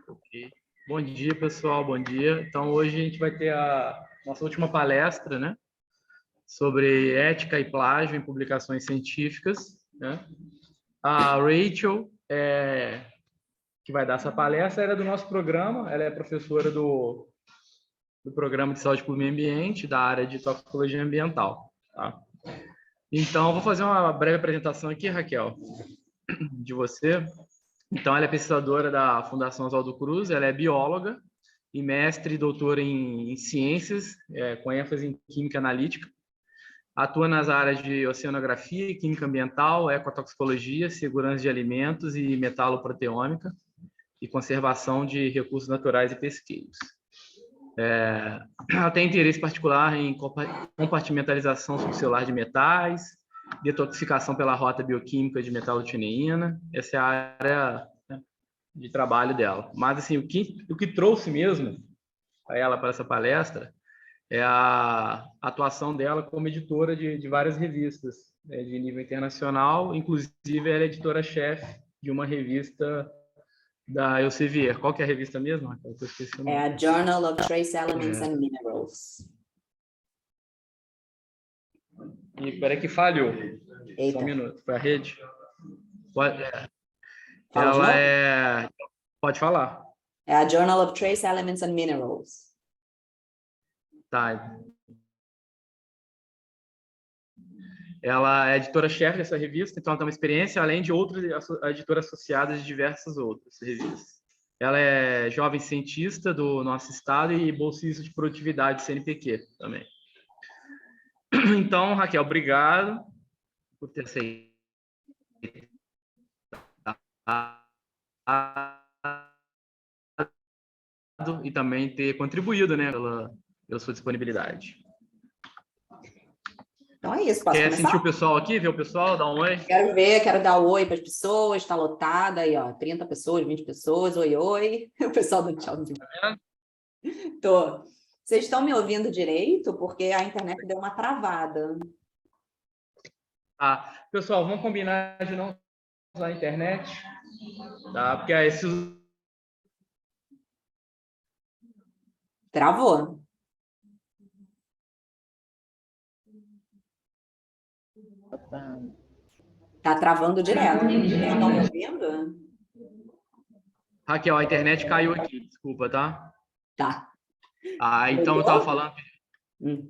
Ok. Bom dia, pessoal, bom dia. Então, hoje a gente vai ter a nossa última palestra, né, sobre ética e plágio em publicações científicas, né? A Rachel, que vai dar essa palestra, era do nosso programa, ela é professora do Programa de Saúde Pública e Meio Ambiente, da área de toxicologia ambiental, tá? Então, vou fazer uma breve apresentação aqui, Raquel, de você. Então, ela é pesquisadora da Fundação Oswaldo Cruz, ela é bióloga e mestre e doutora em ciências, com ênfase em química analítica. Atua nas áreas de oceanografia, química ambiental, ecotoxicologia, segurança de alimentos e metaloproteômica e conservação de recursos naturais e pesqueiros. Ela tem interesse particular em compartimentalização subcelular de metais, detoxificação pela rota bioquímica de metalotineína. Essa é a área, né, de trabalho dela. Mas, assim, o que trouxe mesmo a ela para essa palestra é a atuação dela como editora de várias revistas, né, de nível internacional. Inclusive, ela é editora-chefe de uma revista da Elsevier. Qual que é a revista mesmo? Eu esqueci o nome. É a Journal of Trace Elements and Minerals. E peraí que falhou. Eita. Só um minuto. Foi a rede? Fala de Ela novo? é... Pode falar. É a Journal of Trace Elements and Minerals. Tá. Ela é editora-chefe dessa revista, então ela tem uma experiência, além de outras editoras associadas de diversas outras revistas. Ela é jovem cientista do nosso estado e bolsista de produtividade CNPq também. Então, Raquel, obrigado por ter aceitado e também ter contribuído, né, pela sua disponibilidade. Então é isso, posso Quer começar? sentir o pessoal aqui, ver o pessoal, dar um oi? Quero ver, quero dar oi para as pessoas, está lotada aí, ó, 30 pessoas, 20 pessoas, oi, oi. O pessoal do tchauzinho. Tô. Vocês estão me ouvindo direito? Porque a internet deu uma travada. Pessoal, vamos combinar de não usar a internet, tá? Porque esses... Travou. Tá travando direto. Vocês estão me ouvindo? Raquel, a internet caiu aqui, desculpa, tá? Tá. Então eu estava falando...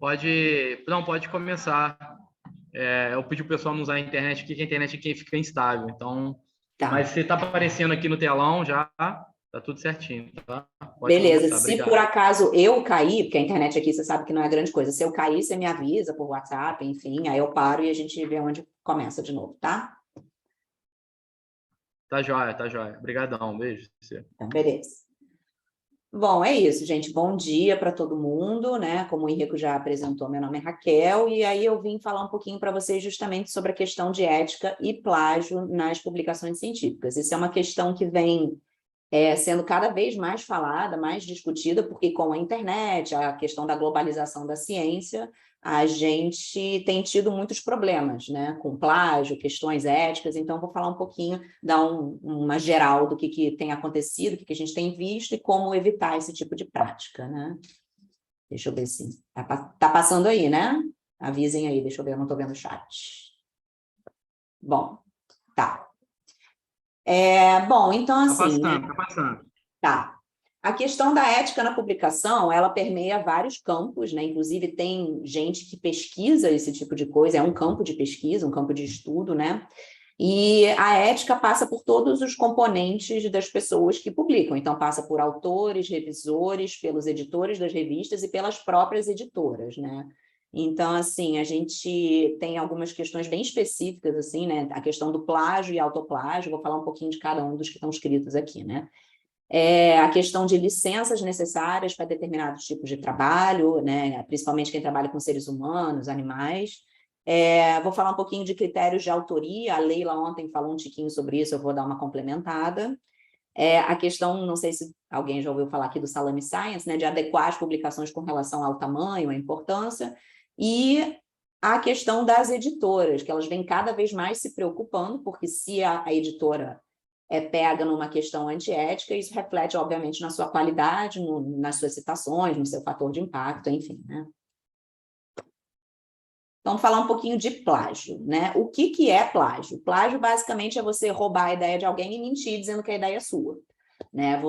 Pode começar. Eu pedi o pessoal não usar a internet aqui, que a internet aqui fica instável. Então, tá. Mas você está aparecendo aqui no telão já, tá tudo certinho, tá? Pode Beleza, começar, se obrigado. por acaso eu cair, porque a internet aqui você sabe que não é grande coisa, se eu cair, você me avisa por WhatsApp, enfim, aí eu paro e a gente vê onde começa de novo, tá? Tá joia, tá joia. Obrigadão, beijo. Então, beleza. Bom, é isso, gente. Bom dia para todo mundo, né? Como o Henrico já apresentou, meu nome é Raquel, e aí eu vim falar um pouquinho para vocês justamente sobre a questão de ética e plágio nas publicações científicas. Isso é uma questão que vem sendo cada vez mais falada, mais discutida, porque com a internet, a questão da globalização da ciência, a gente tem tido muitos problemas, né, com plágio, questões éticas. Então vou falar um pouquinho, dar uma geral do que tem acontecido, o que a gente tem visto e como evitar esse tipo de prática, né? Deixa eu ver se tá passando aí, né? Avisem aí, deixa eu ver, eu não estou vendo o chat. Bom, tá. Bom, então assim... Tá passando. Tá. A questão da ética na publicação, ela permeia vários campos, né? Inclusive tem gente que pesquisa esse tipo de coisa, é um campo de pesquisa, um campo de estudo, né? E a ética passa por todos os componentes das pessoas que publicam. Então, passa por autores, revisores, pelos editores das revistas e pelas próprias editoras, né? Então, assim, a gente tem algumas questões bem específicas, assim, né? A questão do plágio e autoplágio, vou falar um pouquinho de cada um dos que estão escritos aqui, né? A questão de licenças necessárias para determinados tipos de trabalho, né? Principalmente quem trabalha com seres humanos, animais. Vou falar um pouquinho de critérios de autoria, a Leila ontem falou um tiquinho sobre isso, eu vou dar uma complementada. A questão, não sei se alguém já ouviu falar aqui do Salami Science, né? De adequar as publicações com relação ao tamanho, à importância, e a questão das editoras, que elas vêm cada vez mais se preocupando, porque se a editora pega numa questão antiética, e isso reflete, obviamente, na sua qualidade, nas suas citações, no seu fator de impacto, enfim, né? Então, falar um pouquinho de plágio, né? O que é plágio? Plágio, basicamente, é você roubar a ideia de alguém e mentir dizendo que a ideia é sua, né?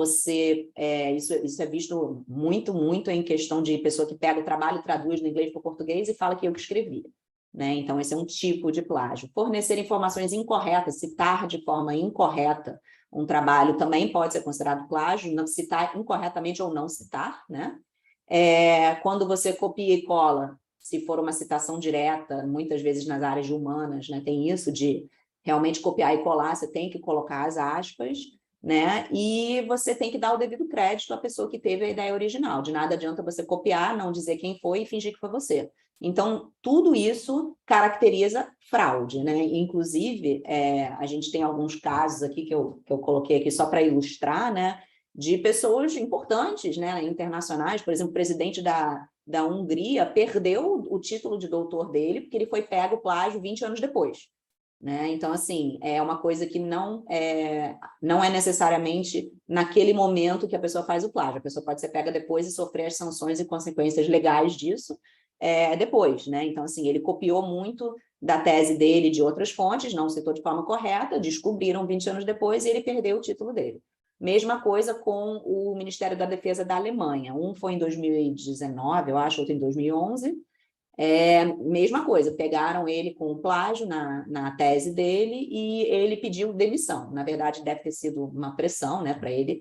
Isso é visto muito em questão de pessoa que pega o trabalho e traduz do inglês para o português e fala que eu que escrevi, né? Então, esse é um tipo de plágio. Fornecer informações incorretas, citar de forma incorreta um trabalho também pode ser considerado plágio, não citar incorretamente ou não citar, né? Quando você copia e cola, se for uma citação direta, muitas vezes nas áreas de humanas, né, tem isso de realmente copiar e colar, você tem que colocar as aspas, né, e você tem que dar o devido crédito à pessoa que teve a ideia original. De nada adianta você copiar, não dizer quem foi e fingir que foi você. Então, tudo isso caracteriza fraude, né? Inclusive, a gente tem alguns casos aqui que eu coloquei aqui só para ilustrar, né, de pessoas importantes, né, internacionais. Por exemplo, o presidente da Hungria perdeu o título de doutor dele porque ele foi pego plágio 20 anos depois, né? Então, assim, é uma coisa que não é necessariamente naquele momento que a pessoa faz o plágio. A pessoa pode ser pega depois e sofrer as sanções e consequências legais disso depois, né? Então, assim, ele copiou muito da tese dele de outras fontes, não citou de forma correta, descobriram 20 anos depois e ele perdeu o título dele. Mesma coisa com o Ministério da Defesa da Alemanha. Um foi em 2019, eu acho, outro em 2011. Mesma coisa, pegaram ele com plágio na tese dele e ele pediu demissão. Na verdade, deve ter sido uma pressão, né, para ele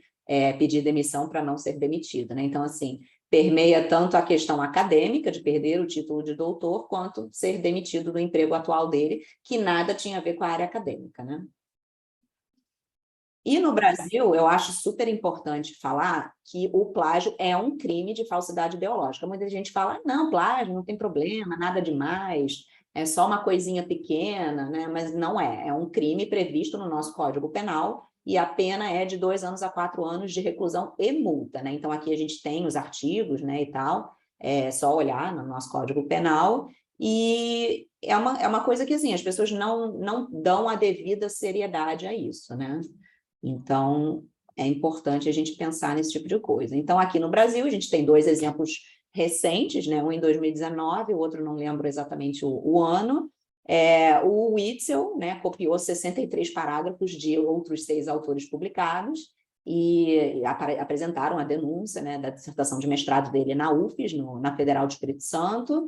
pedir demissão para não ser demitido, né? Então, assim, permeia tanto a questão acadêmica de perder o título de doutor, quanto ser demitido do emprego atual dele, que nada tinha a ver com a área acadêmica, né? E no Brasil, eu acho super importante falar que o plágio é um crime de falsidade ideológica. Muita gente fala, não, plágio não tem problema, nada demais, é só uma coisinha pequena, né? Mas não é. É um crime previsto no nosso Código Penal e a pena é de 2 anos a 4 anos de reclusão e multa, né? Então, aqui a gente tem os artigos, né, e tal, é só olhar no nosso Código Penal. E é uma coisa que, assim, as pessoas não dão a devida seriedade a isso, né? Então, é importante a gente pensar nesse tipo de coisa. Então, aqui no Brasil, a gente tem 2 exemplos recentes, né? Um em 2019, o outro não lembro exatamente o ano. O Witzel, né, copiou 63 parágrafos de outros 6 autores publicados e apresentaram a denúncia, né, da dissertação de mestrado dele na UFES, na Federal do Espírito Santo.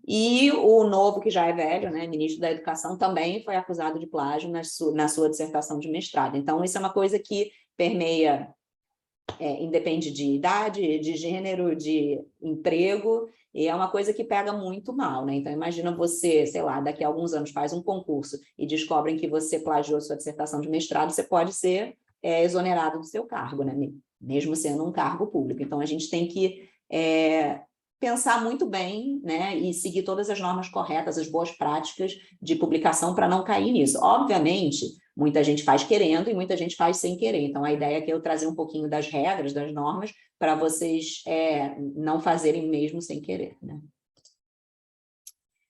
E o Novo, que já é velho, né, ministro da Educação, também foi acusado de plágio na sua dissertação de mestrado. Então, isso é uma coisa que permeia, independe de idade, de gênero, de emprego, e é uma coisa que pega muito mal, né? Então, imagina você, sei lá, daqui a alguns anos faz um concurso e descobrem que você plagiou sua dissertação de mestrado, você pode ser exonerado do seu cargo, né? Mesmo sendo um cargo público. Então, a gente tem que pensar muito bem, né, e seguir todas as normas corretas, as boas práticas de publicação para não cair nisso. Obviamente, muita gente faz querendo e muita gente faz sem querer. Então, a ideia é que eu trazer um pouquinho das regras, das normas, para vocês não fazerem mesmo sem querer, né?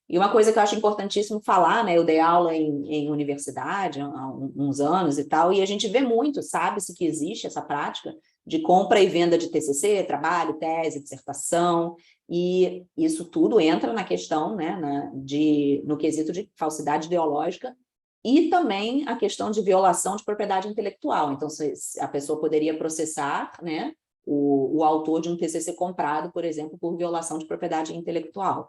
E uma coisa que eu acho importantíssimo falar, né? Eu dei aula em universidade há uns anos e tal, e a gente vê muito, sabe-se que existe essa prática de compra e venda de TCC, trabalho, tese, dissertação, e isso tudo entra na questão, né, no quesito de falsidade ideológica e também a questão de violação de propriedade intelectual. Então, a pessoa poderia processar, né, o autor de um TCC comprado, por exemplo, por violação de propriedade intelectual.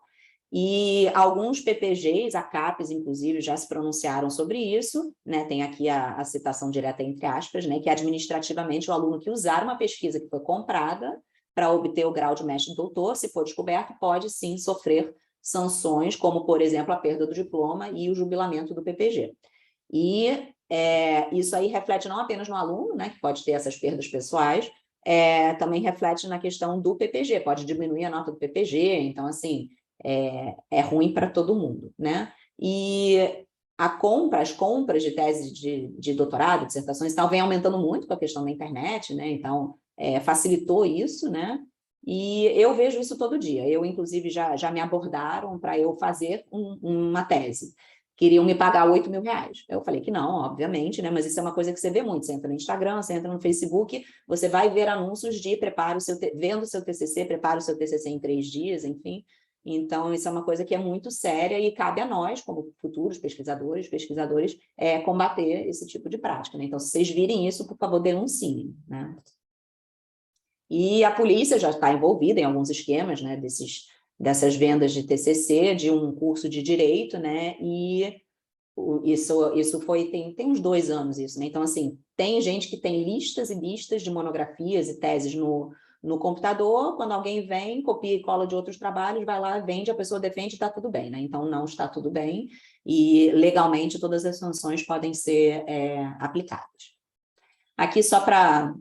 E alguns PPGs, a CAPES, inclusive, já se pronunciaram sobre isso, né? Tem aqui a citação direta entre aspas, né? Que administrativamente o aluno que usar uma pesquisa que foi comprada para obter o grau de mestre e doutor, se for descoberto, pode sim sofrer sanções, como, por exemplo, a perda do diploma e o jubilamento do PPG. E isso aí reflete não apenas no aluno, né? Que pode ter essas perdas pessoais, também reflete na questão do PPG, pode diminuir a nota do PPG, então, assim, é ruim para todo mundo, né? E as compras de tese de doutorado, dissertações e tal, vem aumentando muito com a questão da internet, né? Então, facilitou isso, né? E eu vejo isso todo dia. Eu, inclusive, já me abordaram para eu fazer uma tese. queriam me pagar R$8.000. Eu falei que não, obviamente, né? Mas isso é uma coisa que você vê muito. Você entra no Instagram, você entra no Facebook, você vai ver anúncios de vendo o seu TCC, prepara o seu TCC em 3 dias, enfim. Então, isso é uma coisa que é muito séria e cabe a nós, como futuros pesquisadores, combater esse tipo de prática, né? Então, se vocês virem isso, por favor, denunciem, né? E a polícia já está envolvida em alguns esquemas, né, dessas vendas de TCC, de um curso de direito, né, e isso foi, tem uns 2 anos isso, né, então, assim, tem gente que tem listas e listas de monografias e teses no computador, quando alguém vem, copia e cola de outros trabalhos, vai lá, vende, a pessoa defende, está tudo bem, né, então não está tudo bem, e legalmente todas as sanções podem ser aplicadas. Aqui só para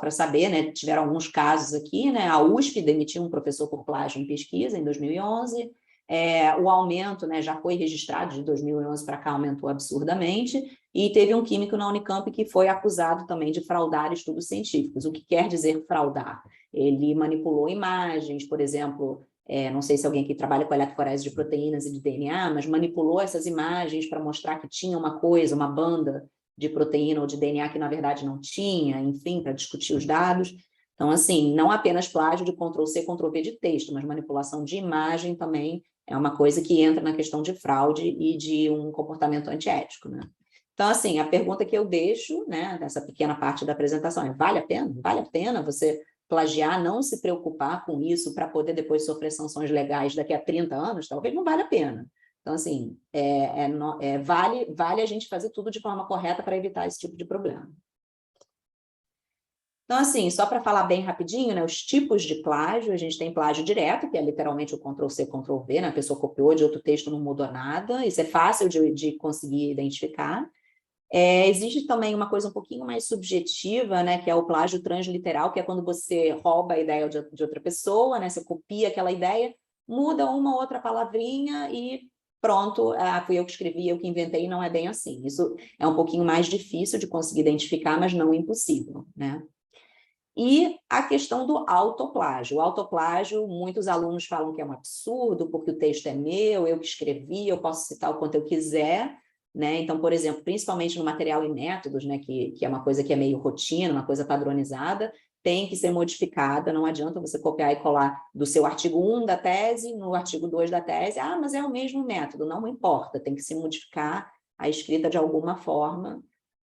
saber, né, tiveram alguns casos aqui, né, a USP demitiu um professor por plágio em pesquisa em 2011, o aumento, né, já foi registrado de 2011 para cá, aumentou absurdamente, e teve um químico na Unicamp que foi acusado também de fraudar estudos científicos. O que quer dizer fraudar? Ele manipulou imagens, por exemplo, não sei se alguém aqui trabalha com eletroforese de proteínas e de DNA, mas manipulou essas imagens para mostrar que tinha uma coisa, uma banda de proteína ou de DNA que, na verdade, não tinha, enfim, para discutir os dados. Então, assim, não apenas plágio de Ctrl+C, Ctrl+V de texto, mas manipulação de imagem também é uma coisa que entra na questão de fraude e de um comportamento antiético, né? Então, assim, a pergunta que eu deixo, né, nessa pequena parte da apresentação é: vale a pena? Vale a pena você plagiar, não se preocupar com isso para poder depois sofrer sanções legais daqui a 30 anos? Talvez não valha a pena. Então, assim, vale a gente fazer tudo de forma correta para evitar esse tipo de problema. Então, assim, só para falar bem rapidinho, né, os tipos de plágio, a gente tem plágio direto, que é literalmente o Ctrl+C, Ctrl+V, né, a pessoa copiou de outro texto, não mudou nada, isso é fácil de conseguir identificar. Existe também uma coisa um pouquinho mais subjetiva, né, que é o plágio transliteral, que é quando você rouba a ideia de outra pessoa, né, você copia aquela ideia, muda uma ou outra palavrinha e pronto, fui eu que escrevi, eu que inventei, não é bem assim. Isso é um pouquinho mais difícil de conseguir identificar, mas não impossível, né? E a questão do autoplágio. O autoplágio, muitos alunos falam que é um absurdo, porque o texto é meu, eu que escrevi, eu posso citar o quanto eu quiser, né? Então, por exemplo, principalmente no material e métodos, né, que é uma coisa que é meio rotina, uma coisa padronizada, tem que ser modificada, não adianta você copiar e colar do seu artigo 1 da tese no artigo 2 da tese, mas é o mesmo método, não importa, tem que se modificar a escrita de alguma forma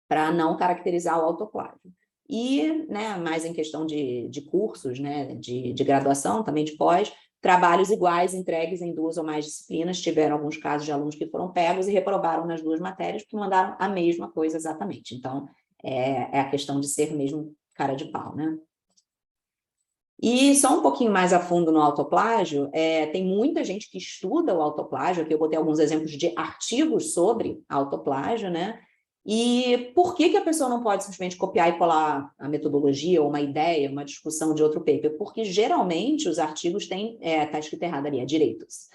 para não caracterizar o autoplágio. E, né, mais em questão de cursos, né, de graduação, também de pós, trabalhos iguais entregues em 2 ou mais disciplinas, tiveram alguns casos de alunos que foram pegos e reprovaram nas 2 matérias porque mandaram a mesma coisa exatamente. Então, é a questão de ser mesmo cara de pau, né? E só um pouquinho mais a fundo no autoplágio, tem muita gente que estuda o autoplágio, aqui eu botei alguns exemplos de artigos sobre autoplágio, né? E por que a pessoa não pode simplesmente copiar e colar a metodologia ou uma ideia, uma discussão de outro paper? Porque geralmente os artigos têm, está escrito errado ali, direitos.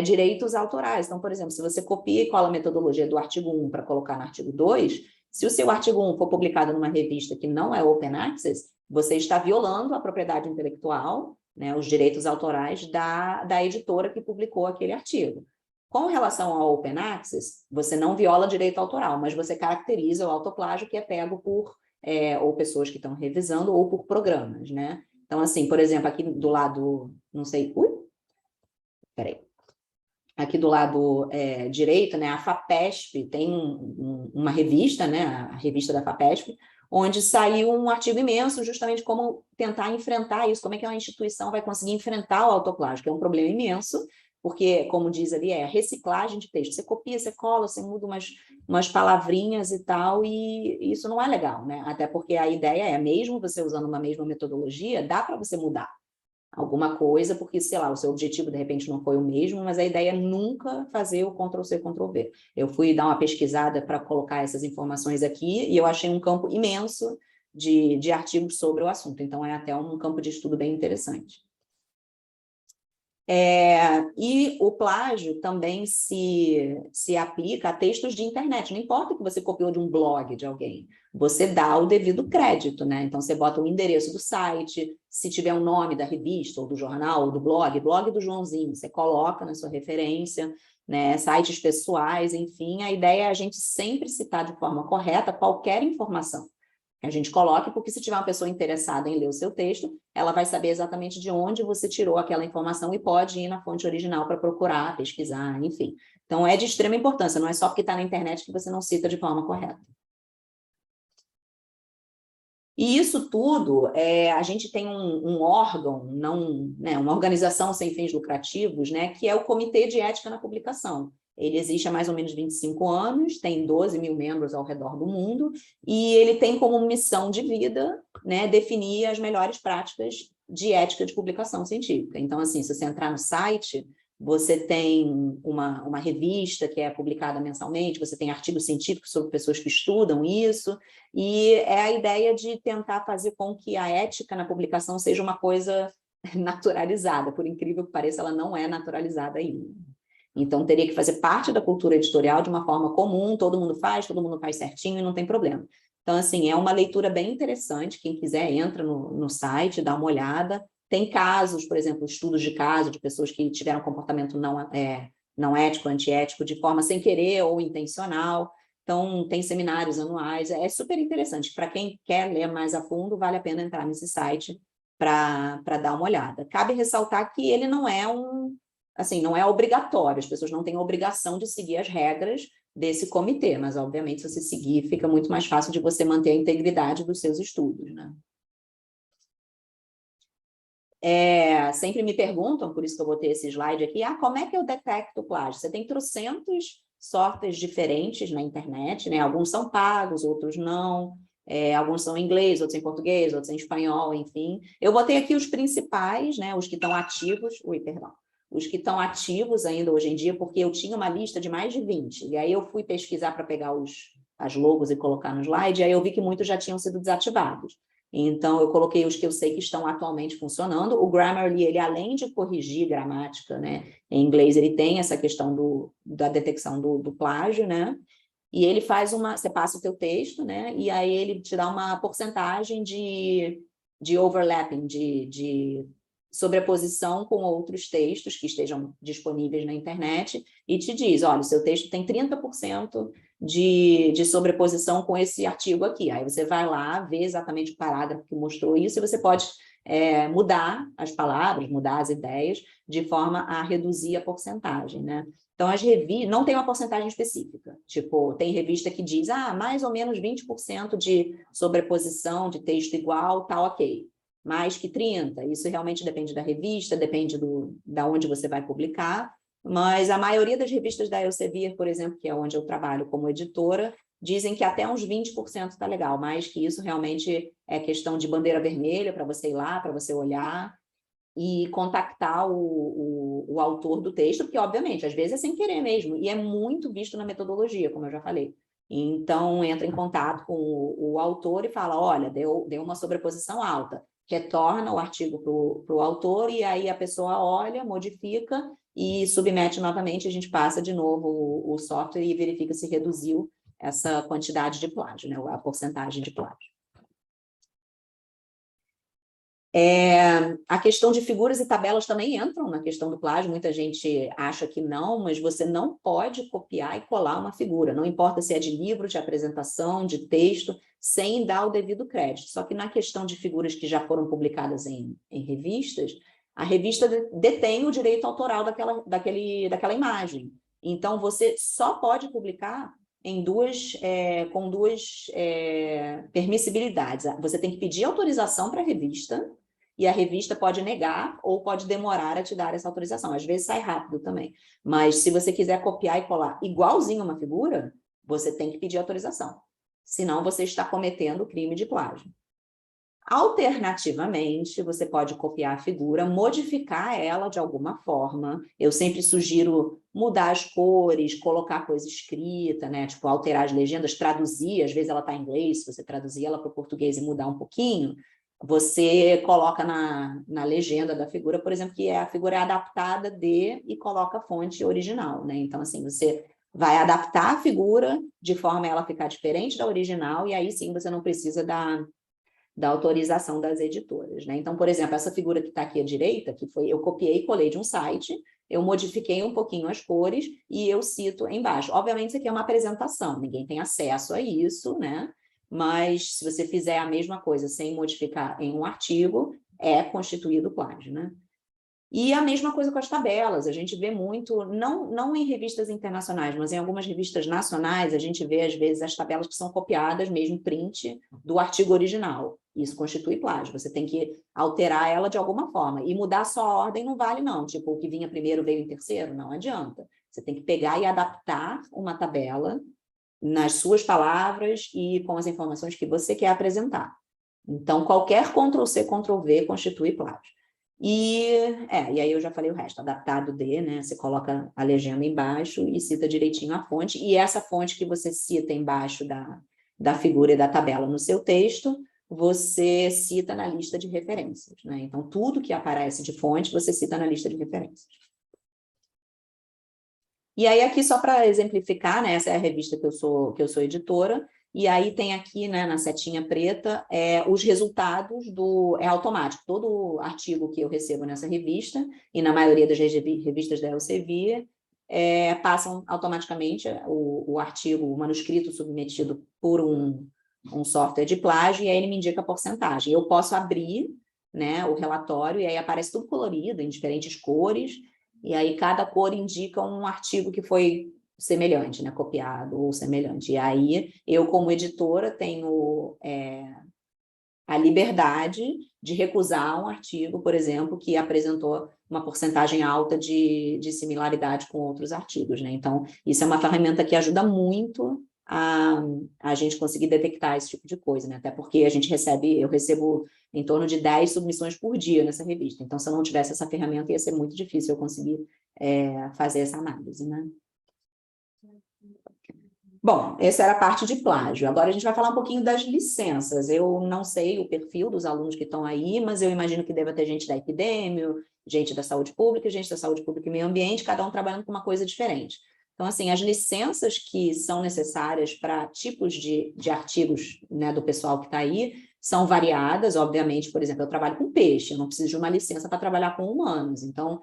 Direitos autorais. Então, por exemplo, se você copia e cola a metodologia do artigo 1 para colocar no artigo 2, se o seu artigo 1 for publicado numa revista que não é open access, você está violando a propriedade intelectual, né, os direitos autorais da editora que publicou aquele artigo. Com relação ao Open Access, você não viola direito autoral, mas você caracteriza o autoplágio que é pego por ou pessoas que estão revisando ou por programas, né? Então, assim, por exemplo, aqui do lado, não sei, peraí. Aqui do lado direito, né, a FAPESP tem uma revista, né, a revista da FAPESP, onde saiu um artigo imenso justamente como tentar enfrentar isso, como é que uma instituição vai conseguir enfrentar o autoplágio, que é um problema imenso, porque, como diz ali, é reciclagem de texto. Você copia, você cola, você muda umas palavrinhas e tal, e isso não é legal, né? Até porque a ideia é, mesmo você usando uma mesma metodologia, dá para você mudar alguma coisa, porque, sei lá, o seu objetivo, de repente, não foi o mesmo, mas a ideia é nunca fazer o Ctrl+C, Ctrl+V. Eu fui dar uma pesquisada para colocar essas informações aqui, e eu achei um campo imenso de artigos sobre o assunto. Então, é até um campo de estudo bem interessante. E o plágio também se aplica a textos de internet. Não importa que você copiou de um blog de alguém, você dá o devido crédito, né? Então, você bota o endereço do site, se tiver o nome da revista, ou do jornal, ou do blog do Joãozinho, você coloca na sua referência, né? Sites pessoais, enfim. A ideia é a gente sempre citar de forma correta qualquer informação que a gente coloque, porque se tiver uma pessoa interessada em ler o seu texto, ela vai saber exatamente de onde você tirou aquela informação e pode ir na fonte original para procurar, pesquisar, enfim. Então, é de extrema importância, não é só porque está na internet que você não cita de forma correta. E isso tudo, a gente tem um órgão, não, né, uma organização sem fins lucrativos, né, que é o Comitê de Ética na Publicação. Ele existe há mais ou menos 25 anos, tem 12 mil membros ao redor do mundo, e ele tem como missão de vida, né, definir as melhores práticas de ética de publicação científica. Então, assim, se você entrar no site, você tem uma revista que é publicada mensalmente, você tem artigos científicos sobre pessoas que estudam isso, e é a ideia de tentar fazer com que a ética na publicação seja uma coisa naturalizada. Por incrível que pareça, ela não é naturalizada ainda. Então, teria que fazer parte da cultura editorial de uma forma comum, todo mundo faz certinho e não tem problema. Então, assim, é uma leitura bem interessante, quem quiser entra no site, dá uma olhada. Tem casos, por exemplo, estudos de caso de pessoas que tiveram comportamento não ético, antiético, de forma sem querer ou intencional. Então, tem seminários anuais, é super interessante. Para quem quer ler mais a fundo, vale a pena entrar nesse site para dar uma olhada. Cabe ressaltar que ele não é não é obrigatório, as pessoas não têm a obrigação de seguir as regras desse comitê, mas, obviamente, se você seguir, fica muito mais fácil de você manter a integridade dos seus estudos, né? Sempre me perguntam, por isso que eu botei esse slide aqui, como é que eu detecto plágio? Você tem trocentos softwares diferentes na internet, né? Alguns são pagos, outros não, alguns são em inglês, outros em português, outros em espanhol, enfim. Eu botei aqui os principais, né? Os que estão ativos, os que estão ativos ainda hoje em dia, porque eu tinha uma lista de mais de 20, e aí eu fui pesquisar para pegar as logos e colocar no slide, e aí eu vi que muitos já tinham sido desativados. Então, eu coloquei os que eu sei que estão atualmente funcionando. O Grammarly, ele além de corrigir gramática, né, em inglês, ele tem essa questão da detecção do plágio, né? E ele faz você passa o teu texto, né? E aí ele te dá uma porcentagem de overlapping, de sobreposição com outros textos que estejam disponíveis na internet, e te diz, olha, o seu texto tem 30% de sobreposição com esse artigo aqui. Aí você vai lá, vê exatamente o parágrafo que mostrou isso, e você pode mudar as palavras, mudar as ideias, de forma a reduzir a porcentagem, né? Então, as revistas não tem uma porcentagem específica. Tipo, tem revista que diz, mais ou menos 20% de sobreposição de texto igual, tá ok. Mais que 30%, isso realmente depende da revista, depende da onde você vai publicar, mas a maioria das revistas da Elsevier, por exemplo, que é onde eu trabalho como editora, dizem que até uns 20% está legal, mais que isso realmente é questão de bandeira vermelha para você ir lá, para você olhar e contactar o autor do texto, porque, obviamente, às vezes é sem querer mesmo, e é muito visto na metodologia, como eu já falei. Então, entra em contato com o autor e fala, olha, deu uma sobreposição alta, retorna o artigo para o autor, e aí a pessoa olha, modifica e submete novamente, a gente passa de novo o software e verifica se reduziu essa quantidade de plágio, né, a porcentagem de plágio. A questão de figuras e tabelas também entram na questão do plágio, muita gente acha que não, mas você não pode copiar e colar uma figura, não importa se é de livro, de apresentação, de texto, sem dar o devido crédito. Só que na questão de figuras que já foram publicadas em revistas, a revista detém o direito autoral daquela imagem. Então, você só pode publicar com duas permissibilidades. Você tem que pedir autorização para a revista, e a revista pode negar ou pode demorar a te dar essa autorização. Às vezes sai rápido também. Mas se você quiser copiar e colar igualzinho uma figura, você tem que pedir autorização. Senão você está cometendo crime de plágio. Alternativamente, você pode copiar a figura, modificar ela de alguma forma. Eu sempre sugiro mudar as cores, colocar coisa escrita, né? Tipo, alterar as legendas, traduzir. Às vezes ela está em inglês, se você traduzir ela para o português e mudar um pouquinho, você coloca na legenda da figura, por exemplo, que a figura é adaptada de e coloca a fonte original, né? Então, assim, você vai adaptar a figura de forma a ela ficar diferente da original, e aí sim você não precisa da autorização das editoras, né? Então, por exemplo, essa figura que está aqui à direita, eu copiei e colei de um site, eu modifiquei um pouquinho as cores e eu cito embaixo. Obviamente, isso aqui é uma apresentação, ninguém tem acesso a isso, né? Mas se você fizer a mesma coisa sem modificar em um artigo, é constituído plágio, né? E a mesma coisa com as tabelas, a gente vê muito, não em revistas internacionais, mas em algumas revistas nacionais, a gente vê, às vezes, as tabelas que são copiadas, mesmo print, do artigo original. Isso constitui plágio, você tem que alterar ela de alguma forma. E mudar só a ordem não vale, não. Tipo, o que vinha primeiro veio em terceiro, não adianta. Você tem que pegar e adaptar uma tabela nas suas palavras e com as informações que você quer apresentar. Então, qualquer Ctrl+C, Ctrl+V constitui plágio. E aí eu já falei o resto, adaptado de, né? Você coloca a legenda embaixo e cita direitinho a fonte, e essa fonte que você cita embaixo da figura e da tabela no seu texto, você cita na lista de referências, né? Então, tudo que aparece de fonte, você cita na lista de referências. E aí, aqui, só para exemplificar, né? Essa é a revista que eu sou editora, e aí tem aqui, né, na setinha preta, os resultados é automático. Todo artigo que eu recebo nessa revista, e na maioria das revistas da Elsevier, passam automaticamente o artigo, o manuscrito submetido por um software de plágio, e aí ele me indica a porcentagem. Eu posso abrir, né, o relatório, e aí aparece tudo colorido, em diferentes cores, e aí cada cor indica um artigo que foi semelhante, né, copiado ou semelhante. E aí eu, como editora, tenho a liberdade de recusar um artigo, por exemplo, que apresentou uma porcentagem alta de similaridade com outros artigos, né? Então, isso é uma ferramenta que ajuda muito a gente conseguir detectar esse tipo de coisa, né? Até porque eu recebo em torno de 10 submissões por dia nessa revista. Então, se eu não tivesse essa ferramenta, ia ser muito difícil eu conseguir fazer essa análise, né? Bom, essa era a parte de plágio. Agora a gente vai falar um pouquinho das licenças. Eu não sei o perfil dos alunos que estão aí, mas eu imagino que deva ter gente da epidêmio, gente da saúde pública, gente da saúde pública e meio ambiente, cada um trabalhando com uma coisa diferente. Então, assim, as licenças que são necessárias para tipos de artigos, né, do pessoal que está aí são variadas, obviamente. Por exemplo, eu trabalho com peixe, eu não preciso de uma licença para trabalhar com humanos. Então,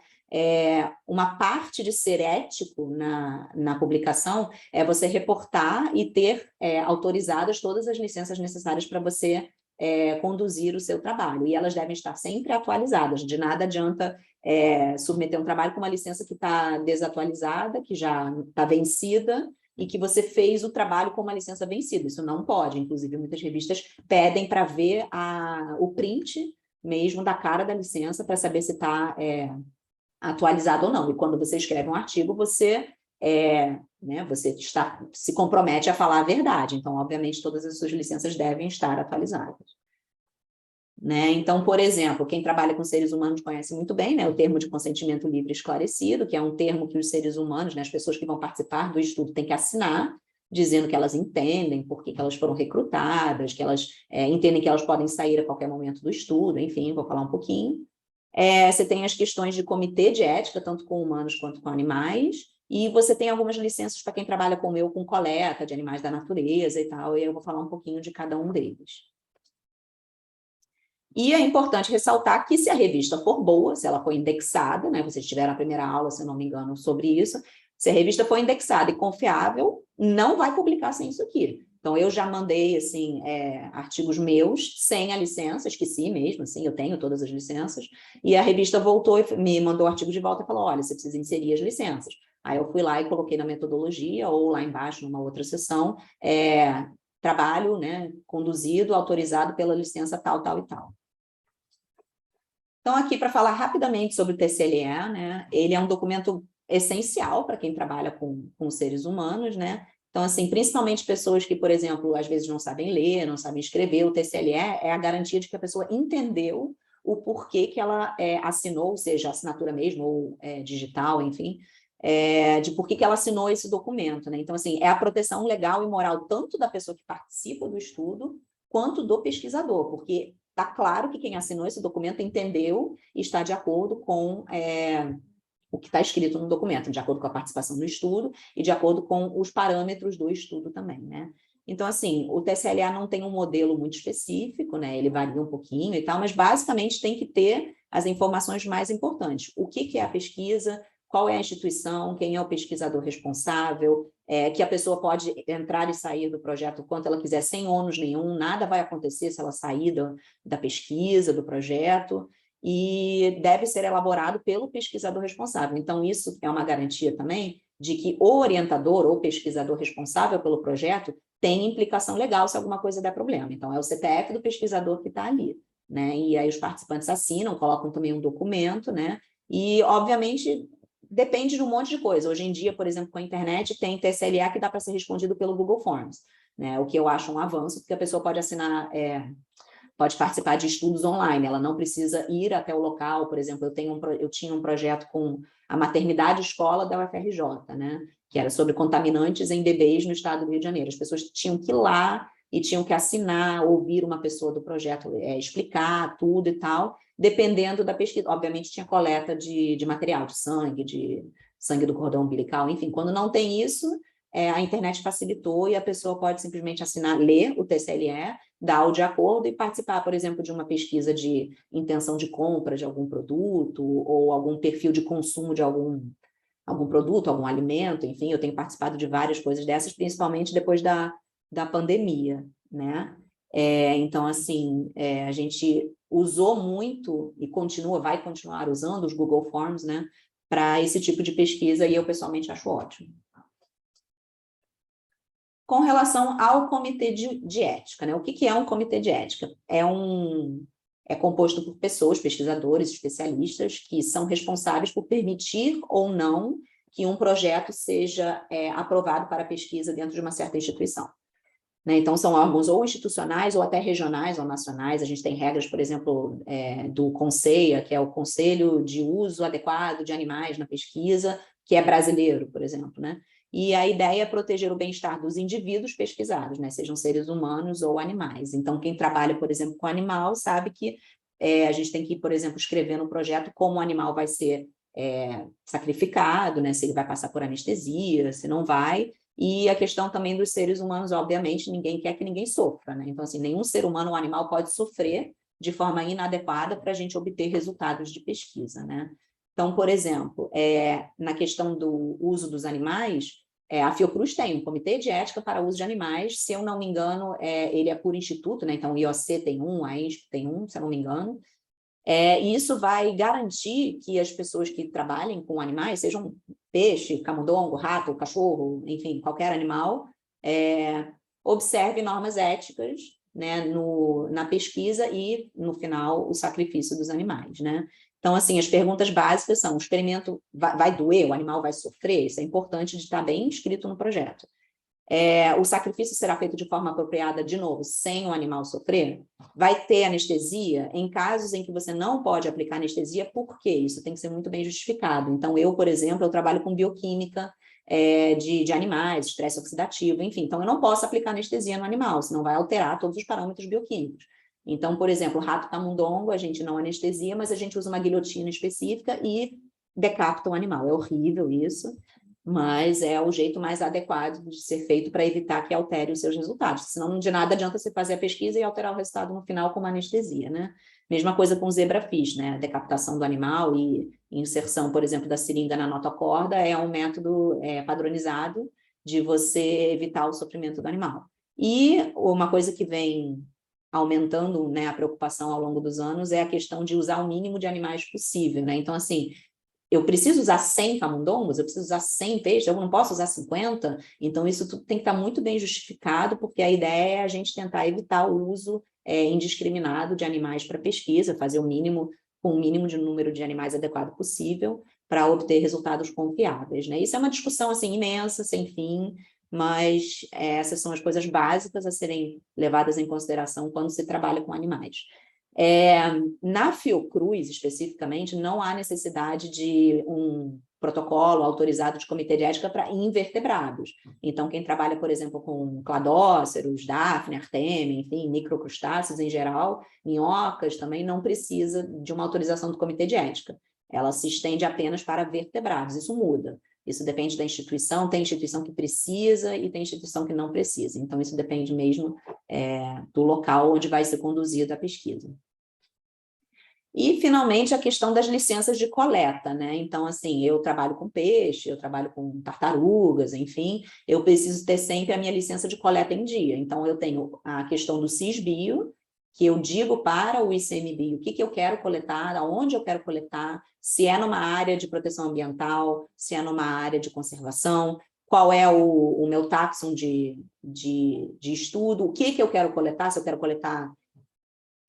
uma parte de ser ético na publicação é você reportar e ter autorizadas todas as licenças necessárias para você conduzir o seu trabalho. E elas devem estar sempre atualizadas. De nada adianta submeter um trabalho com uma licença que está desatualizada, que já está vencida, e que você fez o trabalho com uma licença vencida. Isso não pode. Inclusive, muitas revistas pedem para ver o print mesmo da cara da licença para saber se está atualizado ou não. E quando você escreve um artigo, você você se compromete a falar a verdade. Então, obviamente, todas as suas licenças devem estar atualizadas. Né? Então, por exemplo, quem trabalha com seres humanos conhece muito bem, né, o termo de consentimento livre e esclarecido, que é um termo que os seres humanos, né, as pessoas que vão participar do estudo, têm que assinar, dizendo que elas entendem por que elas foram recrutadas, que elas entendem que elas podem sair a qualquer momento do estudo, enfim, vou falar um pouquinho. Você tem as questões de comitê de ética, tanto com humanos quanto com animais, e você tem algumas licenças para quem trabalha como eu, com coleta de animais da natureza e tal, e eu vou falar um pouquinho de cada um deles. E é importante ressaltar que se a revista for boa, se ela for indexada, né, vocês tiveram a primeira aula, se eu não me engano, sobre isso, se a revista for indexada e confiável, não vai publicar sem isso aqui. Então, eu já mandei, assim, artigos meus sem a licença, esqueci mesmo, assim, eu tenho todas as licenças, e a revista voltou e me mandou o artigo de volta e falou, olha, você precisa inserir as licenças. Aí eu fui lá e coloquei na metodologia, ou lá embaixo, numa outra seção, trabalho, né, conduzido, autorizado pela licença tal, tal e tal. Então, aqui, para falar rapidamente sobre o TCLE, né, ele é um documento essencial para quem trabalha com seres humanos, né? Então, assim, principalmente pessoas que, por exemplo, às vezes não sabem ler, não sabem escrever, o TCLE é a garantia de que a pessoa entendeu o porquê que ela assinou, seja assinatura mesmo, ou digital, enfim, de por que ela assinou esse documento, né? Então, assim, é a proteção legal e moral tanto da pessoa que participa do estudo, quanto do pesquisador, porque está claro que quem assinou esse documento entendeu e está de acordo com o que está escrito no documento, de acordo com a participação no estudo e de acordo com os parâmetros do estudo também, né? Então, assim, o TSLA não tem um modelo muito específico, né? Ele varia um pouquinho e tal, mas basicamente tem que ter as informações mais importantes. O que é a pesquisa, qual é a instituição, quem é o pesquisador responsável, que a pessoa pode entrar e sair do projeto quanto ela quiser, sem ônus nenhum, nada vai acontecer se ela sair da pesquisa, do projeto, e deve ser elaborado pelo pesquisador responsável. Então, isso é uma garantia também de que o orientador ou pesquisador responsável pelo projeto tem implicação legal se alguma coisa der problema. Então, é o CPF do pesquisador que está ali, né? E aí os participantes assinam, colocam também um documento, né? E, obviamente, depende de um monte de coisa. Hoje em dia, por exemplo, com a internet, tem TSLA que dá para ser respondido pelo Google Forms, né? O que eu acho um avanço, porque a pessoa pode assinar... pode participar de estudos online, ela não precisa ir até o local. Por exemplo, eu tinha um projeto com a maternidade escola da UFRJ, né? Que era sobre contaminantes em bebês no estado do Rio de Janeiro. As pessoas tinham que ir lá e tinham que assinar, ouvir uma pessoa do projeto explicar tudo e tal, dependendo da pesquisa. Obviamente tinha coleta de material, de sangue do cordão umbilical, enfim. Quando não tem isso, a internet facilitou e a pessoa pode simplesmente assinar, ler o TSLE, dar o de acordo e participar, por exemplo, de uma pesquisa de intenção de compra de algum produto ou algum perfil de consumo de algum produto, algum alimento, enfim. Eu tenho participado de várias coisas dessas, principalmente depois da pandemia, né? Então, assim, a gente usou muito e vai continuar usando os Google Forms, né, para esse tipo de pesquisa, e eu pessoalmente acho ótimo. Com relação ao comitê de ética, né? O que é um comitê de ética? É composto por pessoas, pesquisadores, especialistas, que são responsáveis por permitir ou não que um projeto seja aprovado para pesquisa dentro de uma certa instituição, né? Então, são órgãos ou institucionais ou até regionais ou nacionais. A gente tem regras, por exemplo, do CONSEIA, que é o Conselho de Uso Adequado de Animais na Pesquisa, que é brasileiro, por exemplo, né? E a ideia é proteger o bem-estar dos indivíduos pesquisados, né? Sejam seres humanos ou animais. Então, quem trabalha, por exemplo, com animal, sabe que a gente tem que, por exemplo, escrever no projeto como o animal vai ser sacrificado, né? Se ele vai passar por anestesia, se não vai. E a questão também dos seres humanos, obviamente, ninguém quer que ninguém sofra, né? Então, assim, nenhum ser humano ou animal pode sofrer de forma inadequada para a gente obter resultados de pesquisa, né? Então, por exemplo, na questão do uso dos animais, a Fiocruz tem um comitê de ética para o uso de animais. Se eu não me engano, ele é por instituto, né? Então o IOC tem um, a ENSP tem um, se eu não me engano. E isso vai garantir que as pessoas que trabalhem com animais, sejam peixe, camundongo, rato, cachorro, enfim, qualquer animal, observe normas éticas, né, na pesquisa e, no final, o sacrifício dos animais, né? Então, assim, as perguntas básicas são: o experimento vai doer? O animal vai sofrer? Isso é importante de estar bem escrito no projeto. O sacrifício será feito de forma apropriada, de novo, sem o animal sofrer? Vai ter anestesia? Em casos em que você não pode aplicar anestesia, por quê? Isso tem que ser muito bem justificado. Então, eu, por exemplo, eu trabalho com bioquímica de animais, estresse oxidativo, enfim. Então, eu não posso aplicar anestesia no animal, senão vai alterar todos os parâmetros bioquímicos. Então, por exemplo, rato camundongo, a gente não anestesia, mas a gente usa uma guilhotina específica e decapita o animal. É horrível isso, mas é o jeito mais adequado de ser feito para evitar que altere os seus resultados. Senão, de nada adianta você fazer a pesquisa e alterar o resultado no final com uma anestesia, né? Mesma coisa com o zebrafish, né? A decapitação do animal e inserção, por exemplo, da seringa na notocorda é um método padronizado de você evitar o sofrimento do animal. E uma coisa que vem aumentando, né, a preocupação ao longo dos anos é a questão de usar o mínimo de animais possível, né? Então, assim, eu preciso usar 100 camundongos, eu preciso usar 100 peixes, eu não posso usar 50, então isso tudo tem que estar muito bem justificado, porque a ideia é a gente tentar evitar o uso indiscriminado de animais para pesquisa, fazer o mínimo, com o mínimo de número de animais adequado possível, para obter resultados confiáveis, né? Isso é uma discussão, assim, imensa, sem fim, mas essas são as coisas básicas a serem levadas em consideração quando se trabalha com animais. Na Fiocruz, especificamente, não há necessidade de um protocolo autorizado de comitê de ética para invertebrados. Então, quem trabalha, por exemplo, com cladóceros, Daphne, Artemia, enfim, microcrustáceos em geral, minhocas também não precisa de uma autorização do comitê de ética. Ela se estende apenas para vertebrados. Isso muda. Isso depende da instituição, tem instituição que precisa e tem instituição que não precisa. Então, isso depende mesmo do local onde vai ser conduzida a pesquisa. E, finalmente, a questão das licenças de coleta, né? Então, assim, eu trabalho com peixe, eu trabalho com tartarugas, enfim, eu preciso ter sempre a minha licença de coleta em dia. Então, eu tenho a questão do Cisbio, que eu digo para o ICMBio o que eu quero coletar, aonde eu quero coletar, se é numa área de proteção ambiental, se é numa área de conservação, qual é o meu táxon de estudo, o que eu quero coletar, se eu quero coletar,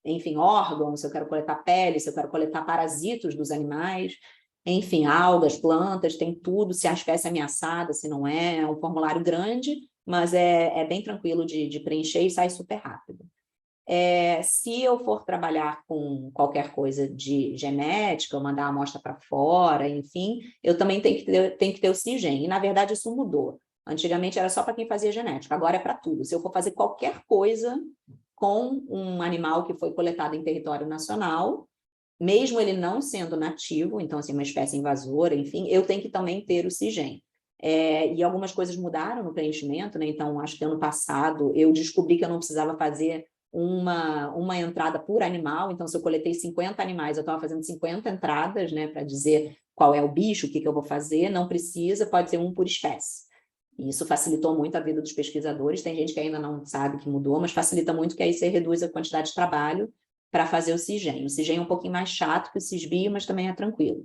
enfim, órgãos, se eu quero coletar pele, se eu quero coletar parasitos dos animais, enfim, algas, plantas, tem tudo, se a espécie é ameaçada, se não é um formulário grande, mas é bem tranquilo de preencher e sai super rápido. Se eu for trabalhar com qualquer coisa de genética, eu mandar a amostra para fora, enfim, eu também tenho que ter o CIGEM. E, na verdade, isso mudou. Antigamente era só para quem fazia genética, agora é para tudo. Se eu for fazer qualquer coisa com um animal que foi coletado em território nacional, mesmo ele não sendo nativo, então, assim, uma espécie invasora, enfim, eu tenho que também ter o CIGEM. E algumas coisas mudaram no preenchimento, né? Então, acho que ano passado eu descobri que eu não precisava fazer uma entrada por animal, então se eu coletei 50 animais, eu estava fazendo 50 entradas, né, para dizer qual é o bicho, o que eu vou fazer, não precisa, pode ser um por espécie. E isso facilitou muito a vida dos pesquisadores, tem gente que ainda não sabe que mudou, mas facilita muito que aí você reduz a quantidade de trabalho para fazer o CIGEM. O CIGEM é um pouquinho mais chato que o Cisbio, mas também é tranquilo.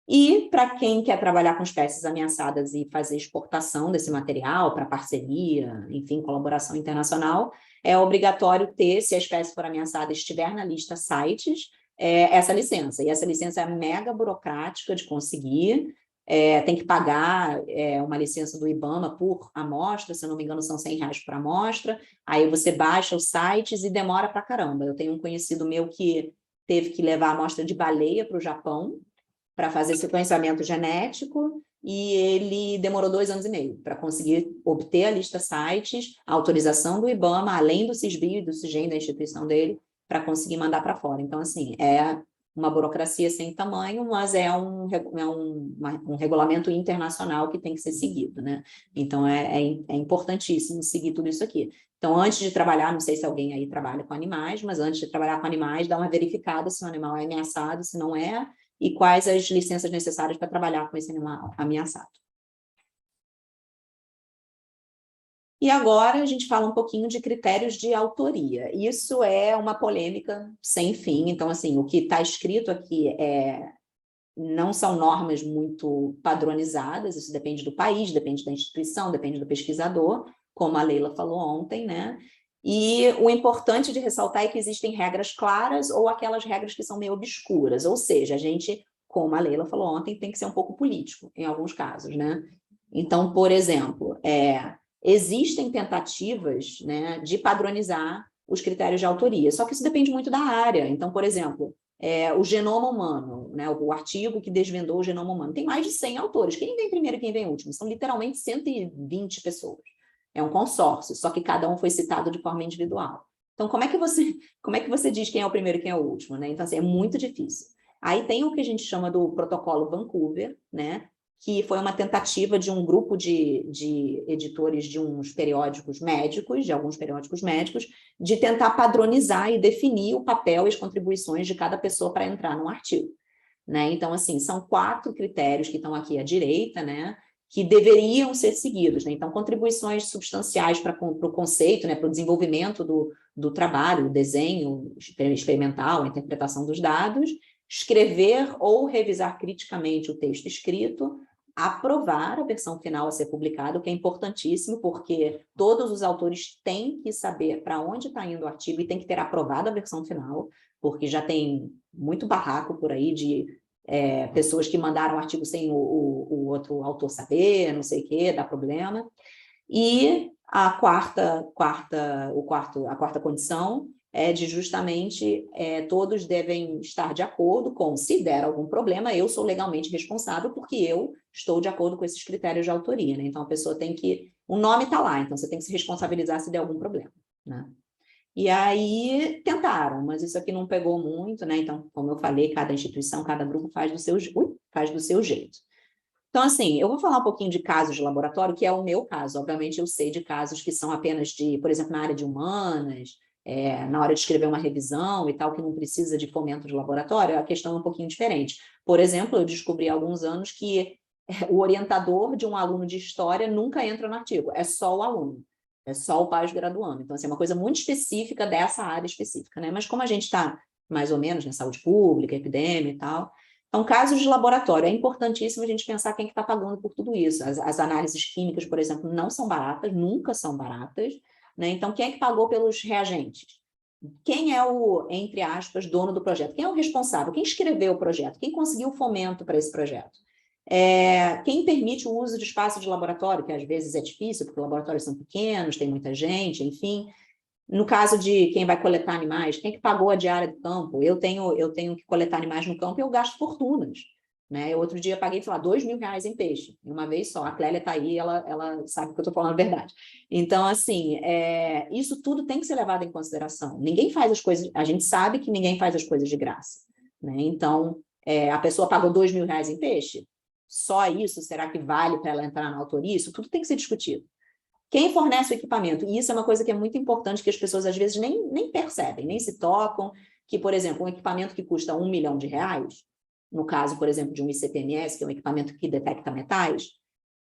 E para quem quer trabalhar com espécies ameaçadas e fazer exportação desse material para parceria, enfim, colaboração internacional, é obrigatório ter, se a espécie for ameaçada estiver na lista CITES, essa licença. E essa licença é mega burocrática de conseguir, tem que pagar uma licença do IBAMA por amostra, se eu não me engano são R$100 por amostra, aí você baixa os sites e demora pra caramba. Eu tenho um conhecido meu que teve que levar a amostra de baleia para o Japão, para fazer sequenciamento genético, e ele demorou 2 anos e meio para conseguir obter a lista CITES, a autorização do IBAMA, além do Cisbio e do CIGEM da instituição dele, para conseguir mandar para fora. Então, assim, é uma burocracia sem tamanho, mas é um regulamento internacional que tem que ser seguido, né? Então, é importantíssimo seguir tudo isso aqui. Então, antes de trabalhar, não sei se alguém aí trabalha com animais, mas antes de trabalhar com animais, dá uma verificada se o animal é ameaçado, se não é, e quais as licenças necessárias para trabalhar com esse animal ameaçado. E agora a gente fala um pouquinho de critérios de autoria. Isso é uma polêmica sem fim. Então, assim, o que está escrito aqui não são normas muito padronizadas, isso depende do país, depende da instituição, depende do pesquisador, como a Leila falou ontem, né? E o importante de ressaltar é que existem regras claras ou aquelas regras que são meio obscuras, ou seja, a gente, como a Leila falou ontem, tem que ser um pouco político em alguns casos, né? Então, por exemplo, existem tentativas, né, de padronizar os critérios de autoria, só que isso depende muito da área. Então, por exemplo, o genoma humano, né, o artigo que desvendou o genoma humano, tem mais de 100 autores. Quem vem primeiro e quem vem último? São literalmente 120 pessoas. É um consórcio, só que cada um foi citado de forma individual. Então, como é que você diz quem é o primeiro e quem é o último, né? Então, assim, é muito difícil. Aí tem o que a gente chama do protocolo Vancouver, né? Que foi uma tentativa de um grupo de editores de uns periódicos médicos, de alguns periódicos médicos, de tentar padronizar e definir o papel e as contribuições de cada pessoa para entrar num artigo, né? Então, assim, são 4 critérios que estão aqui à direita, né? Que deveriam ser seguidos, né? Então, contribuições substanciais para o conceito, né? Para o desenvolvimento do trabalho, o desenho experimental, a interpretação dos dados, escrever ou revisar criticamente o texto escrito, aprovar a versão final a ser publicada, o que é importantíssimo, porque todos os autores têm que saber para onde está indo o artigo e tem que ter aprovado a versão final, porque já tem muito barraco por aí de pessoas que mandaram o artigo sem o outro autor saber, não sei o quê, dá problema. E a quarta condição é de justamente todos devem estar de acordo com, se der algum problema, eu sou legalmente responsável porque eu estou de acordo com esses critérios de autoria, né? Então, a pessoa tem que... O nome está lá, então você tem que se responsabilizar se der algum problema, né? E aí tentaram, mas isso aqui não pegou muito, né? Então, como eu falei, cada instituição, cada grupo faz do seu jeito. Então, assim, eu vou falar um pouquinho de casos de laboratório, que é o meu caso. Obviamente, eu sei de casos que são apenas de, por exemplo, na área de humanas, na hora de escrever uma revisão e tal, que não precisa de fomento de laboratório, a questão é um pouquinho diferente. Por exemplo, eu descobri há alguns anos que o orientador de um aluno de história nunca entra no artigo, é só o aluno. É só o pós-graduando. Então, assim, é uma coisa muito específica dessa área específica, né? Mas como a gente está, mais ou menos, na saúde pública, epidemia e tal... Então, casos de laboratório, é importantíssimo a gente pensar quem que está pagando por tudo isso. As análises químicas, por exemplo, não são baratas, nunca são baratas, né? Então, quem é que pagou pelos reagentes? Quem é o, entre aspas, dono do projeto? Quem é o responsável? Quem escreveu o projeto? Quem conseguiu fomento para esse projeto? Quem permite o uso de espaço de laboratório, que às vezes é difícil, porque os laboratórios são pequenos, tem muita gente, enfim. No caso de quem vai coletar animais, quem é que pagou a diária do campo? Eu tenho que coletar animais no campo e eu gasto fortunas, né? Eu, outro dia, paguei, sei lá, R$2.000 em peixe, uma vez só. A Clélia está aí, ela sabe que eu estou falando a verdade. Então, assim, isso tudo tem que ser levado em consideração. Ninguém faz as coisas... A gente sabe que ninguém faz as coisas de graça, né? Então, a pessoa pagou R$2.000 em peixe? Só isso? Será que vale para ela entrar na autoria? Isso tudo tem que ser discutido. Quem fornece o equipamento? E isso é uma coisa que é muito importante, que as pessoas às vezes nem percebem, nem se tocam, que, por exemplo, um equipamento que custa R$1 milhão, no caso, por exemplo, de um ICP-MS, que é um equipamento que detecta metais,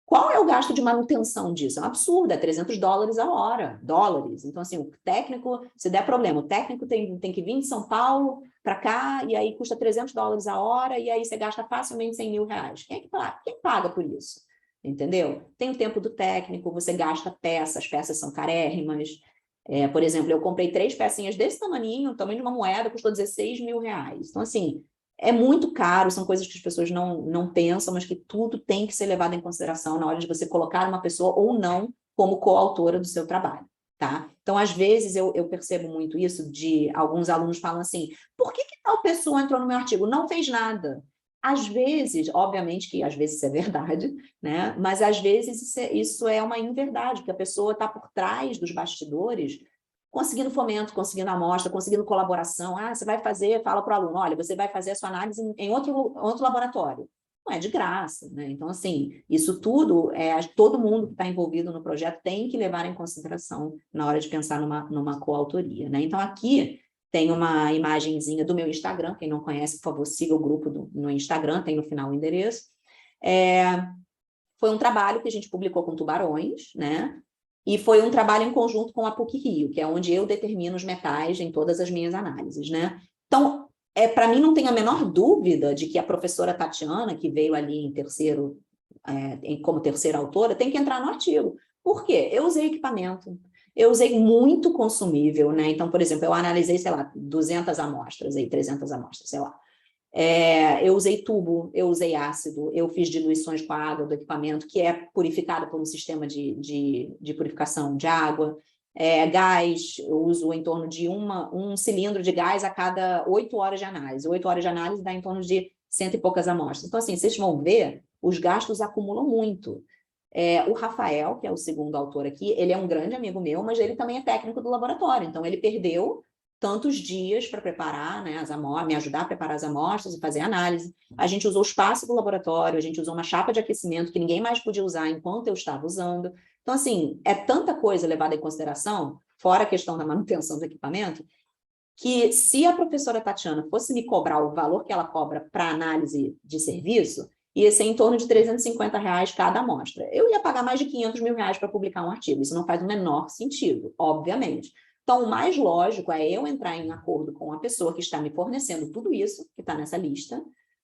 qual é o gasto de manutenção disso? É um absurdo, é $300 a hora, dólares. Então, assim, o técnico, se der problema, o técnico tem que vir de São Paulo para cá, e aí custa $300 a hora, e aí você gasta facilmente R$100.000. Quem paga por isso? Entendeu? Tem o tempo do técnico, você gasta peças, as peças são carérrimas. Por exemplo, eu comprei 3 pecinhas desse tamanho, tamanho de uma moeda, custou R$16.000. Então, assim, é muito caro, são coisas que as pessoas não pensam, mas que tudo tem que ser levado em consideração na hora de você colocar uma pessoa ou não como coautora do seu trabalho, tá? Então, às vezes, eu percebo muito isso de alguns alunos falam assim, por que tal pessoa entrou no meu artigo? Não fez nada. Às vezes, obviamente que às vezes isso é verdade, né? Mas às vezes isso é uma inverdade, porque a pessoa está por trás dos bastidores, conseguindo fomento, conseguindo amostra, conseguindo colaboração. Você vai fazer, fala para o aluno, olha, você vai fazer a sua análise em outro laboratório. Não é de graça, né? Então, assim, isso tudo, todo mundo que está envolvido no projeto tem que levar em consideração na hora de pensar numa coautoria, né? Então, aqui tem uma imagenzinha do meu Instagram, quem não conhece, por favor, siga o grupo no Instagram, tem no final o endereço. Foi um trabalho que a gente publicou com tubarões, né? E foi um trabalho em conjunto com a PUC-Rio, que é onde eu determino os metais em todas as minhas análises, né? Então, para mim não tem a menor dúvida de que a professora Tatiana, que veio ali em terceiro, como terceira autora, tem que entrar no artigo. Por quê? Eu usei equipamento, eu usei muito consumível, né? Então, por exemplo, eu analisei, sei lá, 200 amostras, 300 amostras, sei lá. Eu usei tubo, eu usei ácido, eu fiz diluições com a água do equipamento, que é purificada por um sistema de purificação de água. Gás, eu uso em torno de um cilindro de gás a cada 8 horas de análise. 8 horas de análise dá em torno de 100 e poucas amostras. Então, assim, vocês vão ver, os gastos acumulam muito. O Rafael, que é o segundo autor aqui, ele é um grande amigo meu, mas ele também é técnico do laboratório, então ele perdeu tantos dias para preparar, né, as amostras, me ajudar a preparar as amostras e fazer análise. A gente usou o espaço do laboratório, a gente usou uma chapa de aquecimento que ninguém mais podia usar enquanto eu estava usando. Então, assim, é tanta coisa levada em consideração, fora a questão da manutenção do equipamento, que se a professora Tatiana fosse me cobrar o valor que ela cobra para análise de serviço, ia ser em torno de R$350 cada amostra. Eu ia pagar mais de R$500.000 para publicar um artigo. Isso não faz o menor sentido, obviamente. Então, o mais lógico é eu entrar em acordo com a pessoa que está me fornecendo tudo isso, que está nessa lista,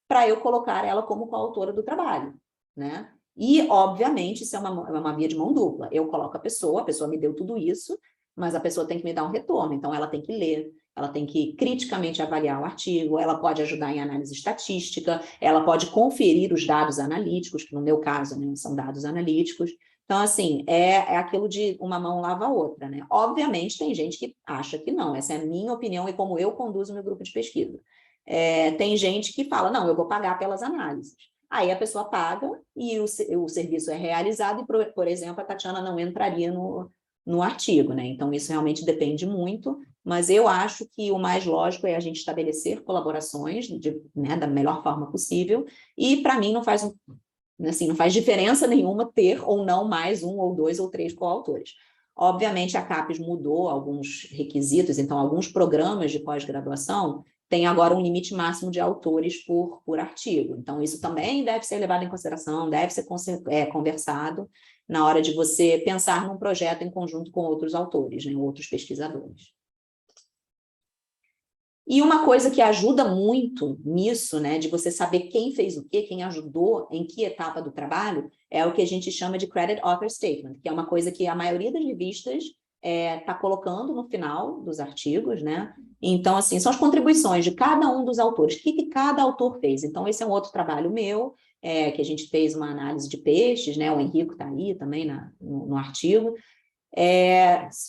para eu colocar ela como coautora do trabalho, né? E, obviamente, isso é uma via de mão dupla. Eu coloco a pessoa me deu tudo isso, mas a pessoa tem que me dar um retorno. Então, ela tem que ler, ela tem que criticamente avaliar o artigo, ela pode ajudar em análise estatística, ela pode conferir os dados analíticos, que no meu caso, né, são dados analíticos. Então, assim, é aquilo de uma mão lava a outra, né? Obviamente, tem gente que acha que não, essa é a minha opinião e como eu conduzo o meu grupo de pesquisa. Tem gente que fala, não, eu vou pagar pelas análises. Aí a pessoa paga e o serviço é realizado e, por exemplo, a Tatiana não entraria no artigo, né? Então, isso realmente depende muito, mas eu acho que o mais lógico é a gente estabelecer colaborações né, da melhor forma possível, e para mim não faz assim, não faz diferença nenhuma ter ou não mais um ou dois ou três coautores. Obviamente, a CAPES mudou alguns requisitos, então alguns programas de pós-graduação têm agora um limite máximo de autores por artigo. Então, isso também deve ser levado em consideração, deve ser conversado na hora de você pensar num projeto em conjunto com outros autores, né, outros pesquisadores. E uma coisa que ajuda muito nisso, né, de você saber quem fez o quê, quem ajudou, em que etapa do trabalho, é o que a gente chama de Credit Author Statement, que é uma coisa que a maioria das revistas está colocando no final dos artigos, né? Então, assim, são as contribuições de cada um dos autores, o que cada autor fez. Então, esse é um outro trabalho meu, que a gente fez uma análise de peixes, né? O Henrico está aí também no artigo.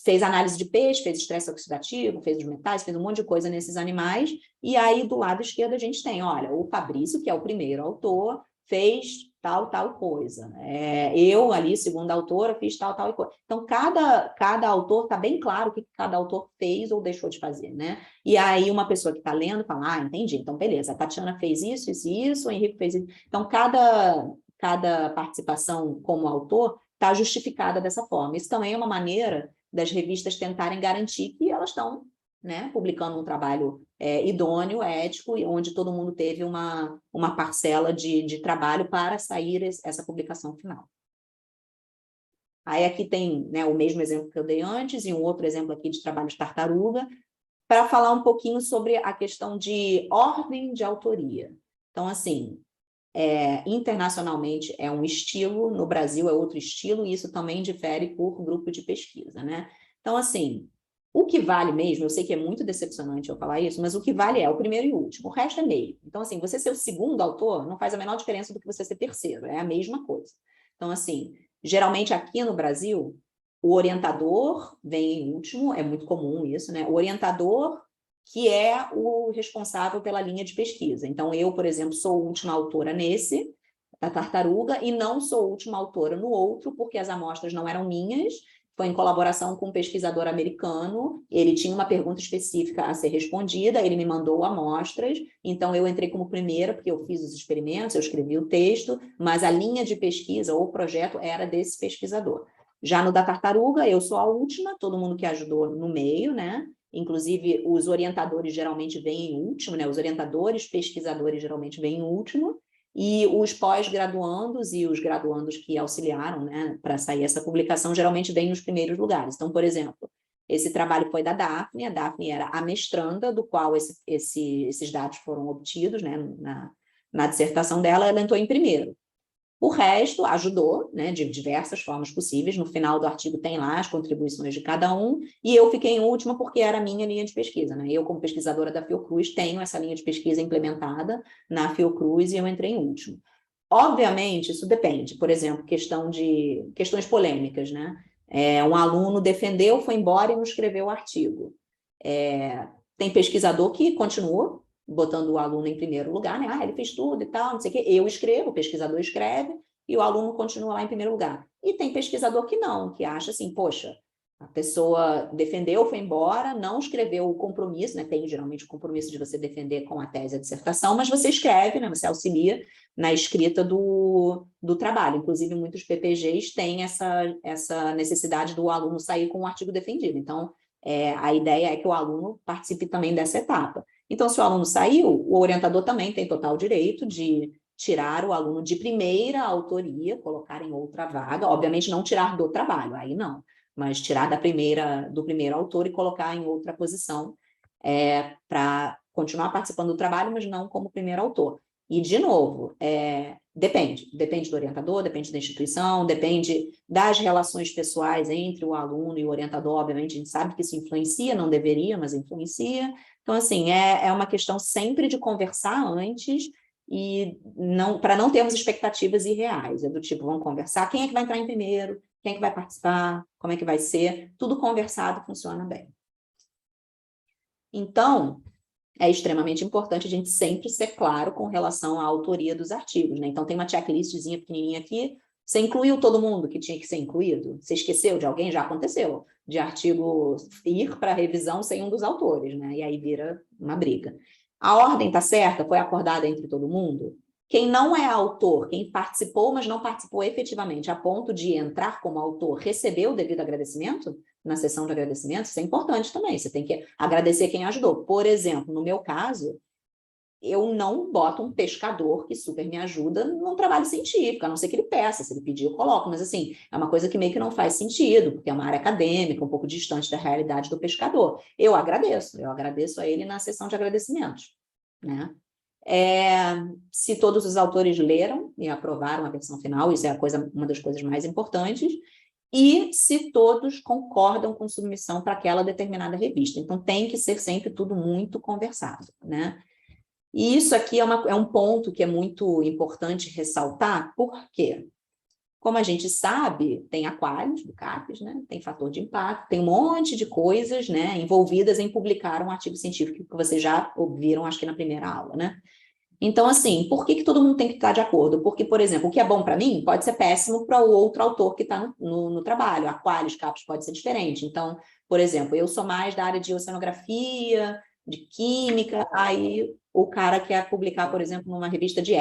Fez análise de peixe, fez estresse oxidativo, fez os metais, fez um monte de coisa nesses animais, e aí do lado esquerdo a gente tem, olha, o Fabrício, que é o primeiro autor, fez tal coisa. Eu ali, segunda autora, fiz tal coisa. Então, cada autor está bem claro o que cada autor fez ou deixou de fazer, né? E aí uma pessoa que está lendo fala, entendi, então beleza, a Tatiana fez isso, o Henrique fez isso. Então, cada participação como autor está justificada dessa forma. Isso também é uma maneira das revistas tentarem garantir que elas estão, né, publicando um trabalho idôneo, ético, e onde todo mundo teve uma parcela de trabalho para sair essa publicação final. Aí aqui tem, né, o mesmo exemplo que eu dei antes, e um outro exemplo aqui de trabalho de tartaruga, para falar um pouquinho sobre a questão de ordem de autoria. Então, assim, internacionalmente é um estilo, no Brasil é outro estilo, e isso também difere por grupo de pesquisa, né? Então, assim, o que vale mesmo, eu sei que é muito decepcionante eu falar isso, mas o que vale é o primeiro e o último, o resto é meio. Então, assim, você ser o segundo autor não faz a menor diferença do que você ser terceiro, é a mesma coisa. Então, assim, geralmente aqui no Brasil, o orientador vem em último, é muito comum isso, né? O orientador que é o responsável pela linha de pesquisa. Então, eu, por exemplo, sou última autora nesse, da tartaruga, e não sou última autora no outro, porque as amostras não eram minhas, foi em colaboração com um pesquisador americano, ele tinha uma pergunta específica a ser respondida, ele me mandou amostras, então eu entrei como primeira, porque eu fiz os experimentos, eu escrevi o texto, mas a linha de pesquisa, ou projeto, era desse pesquisador. Já no da tartaruga, eu sou a última, todo mundo que ajudou no meio, né? Inclusive, os orientadores geralmente vêm em último, né? Os orientadores, pesquisadores geralmente vêm em último, e os pós-graduandos e os graduandos que auxiliaram, né, para sair essa publicação, geralmente vêm nos primeiros lugares. Então, por exemplo, esse trabalho foi da Daphne, a Daphne era a mestranda, do qual esses dados foram obtidos, né, na dissertação dela, ela entrou em primeiro. O resto ajudou, né, de diversas formas possíveis. No final do artigo tem lá as contribuições de cada um, e eu fiquei em última porque era a minha linha de pesquisa, né? Eu, como pesquisadora da Fiocruz, tenho essa linha de pesquisa implementada na Fiocruz e eu entrei em último. Obviamente, isso depende. Por exemplo, questões polêmicas, né? Um aluno defendeu, foi embora e não escreveu o artigo. Tem pesquisador que continua botando o aluno em primeiro lugar, né? Ele fez tudo e tal, não sei o quê. Eu escrevo, o pesquisador escreve, e o aluno continua lá em primeiro lugar. E tem pesquisador que não, que acha assim, poxa, a pessoa defendeu, foi embora, não escreveu o compromisso, né? Tem geralmente o compromisso de você defender com a tese e a dissertação, mas você escreve, né? Você auxilia na escrita do trabalho. Inclusive, muitos PPGs têm essa necessidade do aluno sair com o artigo defendido. Então, a ideia é que o aluno participe também dessa etapa. Então, se o aluno saiu, o orientador também tem total direito de tirar o aluno de primeira autoria, colocar em outra vaga, obviamente não tirar do trabalho, aí não, mas tirar do primeiro autor e colocar em outra posição para continuar participando do trabalho, mas não como primeiro autor. E, de novo, depende do orientador, depende da instituição, depende das relações pessoais entre o aluno e o orientador. Obviamente, a gente sabe que isso influencia, não deveria, mas influencia. Então, assim, é uma questão sempre de conversar antes e para não termos expectativas irreais. É do tipo, vamos conversar, quem é que vai entrar em primeiro, quem é que vai participar, como é que vai ser, tudo conversado funciona bem. Então, é extremamente importante a gente sempre ser claro com relação à autoria dos artigos, né? Então, tem uma checklistzinha pequenininha aqui, você incluiu todo mundo que tinha que ser incluído? Você esqueceu de alguém? Já aconteceu, de artigo ir para revisão sem um dos autores, né? E aí vira uma briga. A ordem está certa? Foi acordada entre todo mundo? Quem não é autor, quem participou, mas não participou efetivamente, a ponto de entrar como autor, recebeu o devido agradecimento na sessão de agradecimento? Isso é importante também, você tem que agradecer quem ajudou. Por exemplo, no meu caso, eu não boto um pescador que super me ajuda num trabalho científico, a não ser que ele peça, se ele pedir eu coloco, mas assim, é uma coisa que meio que não faz sentido, porque é uma área acadêmica, um pouco distante da realidade do pescador. Eu agradeço a ele na sessão de agradecimentos, né? Se todos os autores leram e aprovaram a versão final, isso é uma das coisas mais importantes, e se todos concordam com submissão para aquela determinada revista. Então, tem que ser sempre tudo muito conversado, né? E isso aqui é um ponto que é muito importante ressaltar, porque, como a gente sabe, tem aquários do CAPES, né? Tem fator de impacto, tem um monte de coisas, né, envolvidas em publicar um artigo científico que vocês já ouviram, acho que na primeira aula, né? Então, assim, por que todo mundo tem que estar de acordo? Porque, por exemplo, o que é bom para mim pode ser péssimo para o outro autor que está no trabalho. Aquários, CAPES pode ser diferente. Então, por exemplo, eu sou mais da área de oceanografia, de química, aí o cara quer publicar, por exemplo, numa revista de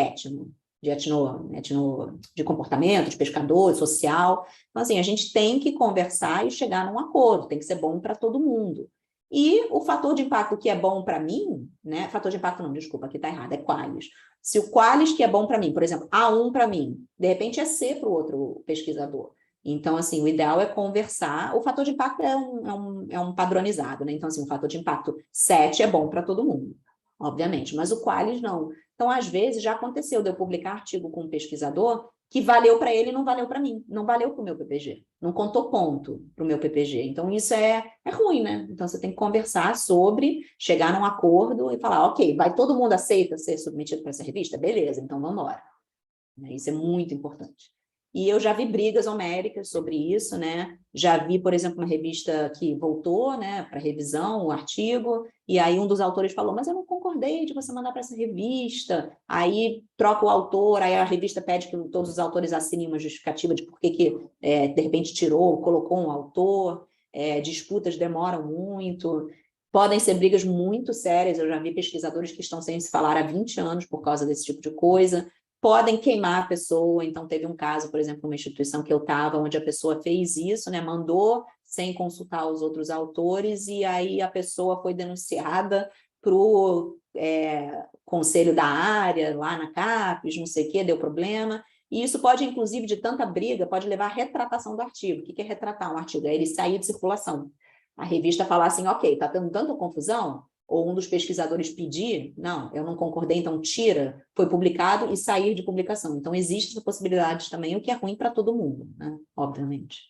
de comportamento, de pescador, social. Então, assim, a gente tem que conversar e chegar num acordo, tem que ser bom para todo mundo. E o fator de impacto que é bom para mim, né? Fator de impacto não, desculpa, aqui está errado, é qualis. Se o qualis que é bom para mim, por exemplo, A1 para mim, de repente é C para o outro pesquisador. Então, assim, o ideal é conversar. O fator de impacto é um padronizado, né? Então, assim, o fator de impacto 7 é bom para todo mundo, obviamente, mas o qualis não. Então, às vezes, já aconteceu de eu publicar artigo com um pesquisador que valeu para ele e não valeu para mim, não valeu para o meu PPG, não contou ponto para o meu PPG. Então, isso é ruim, né? Então, você tem que conversar sobre, chegar num acordo e falar, ok, vai todo mundo aceita ser submetido para essa revista? Beleza, então vamos embora. Isso é muito importante. E eu já vi brigas homéricas sobre isso, né? Já vi, por exemplo, uma revista que voltou, né, para revisão, o artigo, e aí um dos autores falou, mas eu não concordei de você mandar para essa revista. Aí troca o autor, aí a revista pede que todos os autores assinem uma justificativa de por que de repente tirou, colocou um autor, disputas demoram muito, podem ser brigas muito sérias, eu já vi pesquisadores que estão sem se falar há 20 anos por causa desse tipo de coisa, podem queimar a pessoa. Então, teve um caso, por exemplo, uma instituição que eu estava, onde a pessoa fez isso, né, mandou sem consultar os outros autores, e aí a pessoa foi denunciada para o conselho da área, lá na CAPES, não sei o quê, deu problema. E isso pode, inclusive, de tanta briga, pode levar à retratação do artigo. O que é retratar um artigo? É ele sair de circulação. A revista falar assim, ok, está tendo tanta confusão, ou um dos pesquisadores pedir, não, eu não concordei, então tira, foi publicado e sair de publicação. Então, existe essa possibilidade também, o que é ruim para todo mundo, né? Obviamente.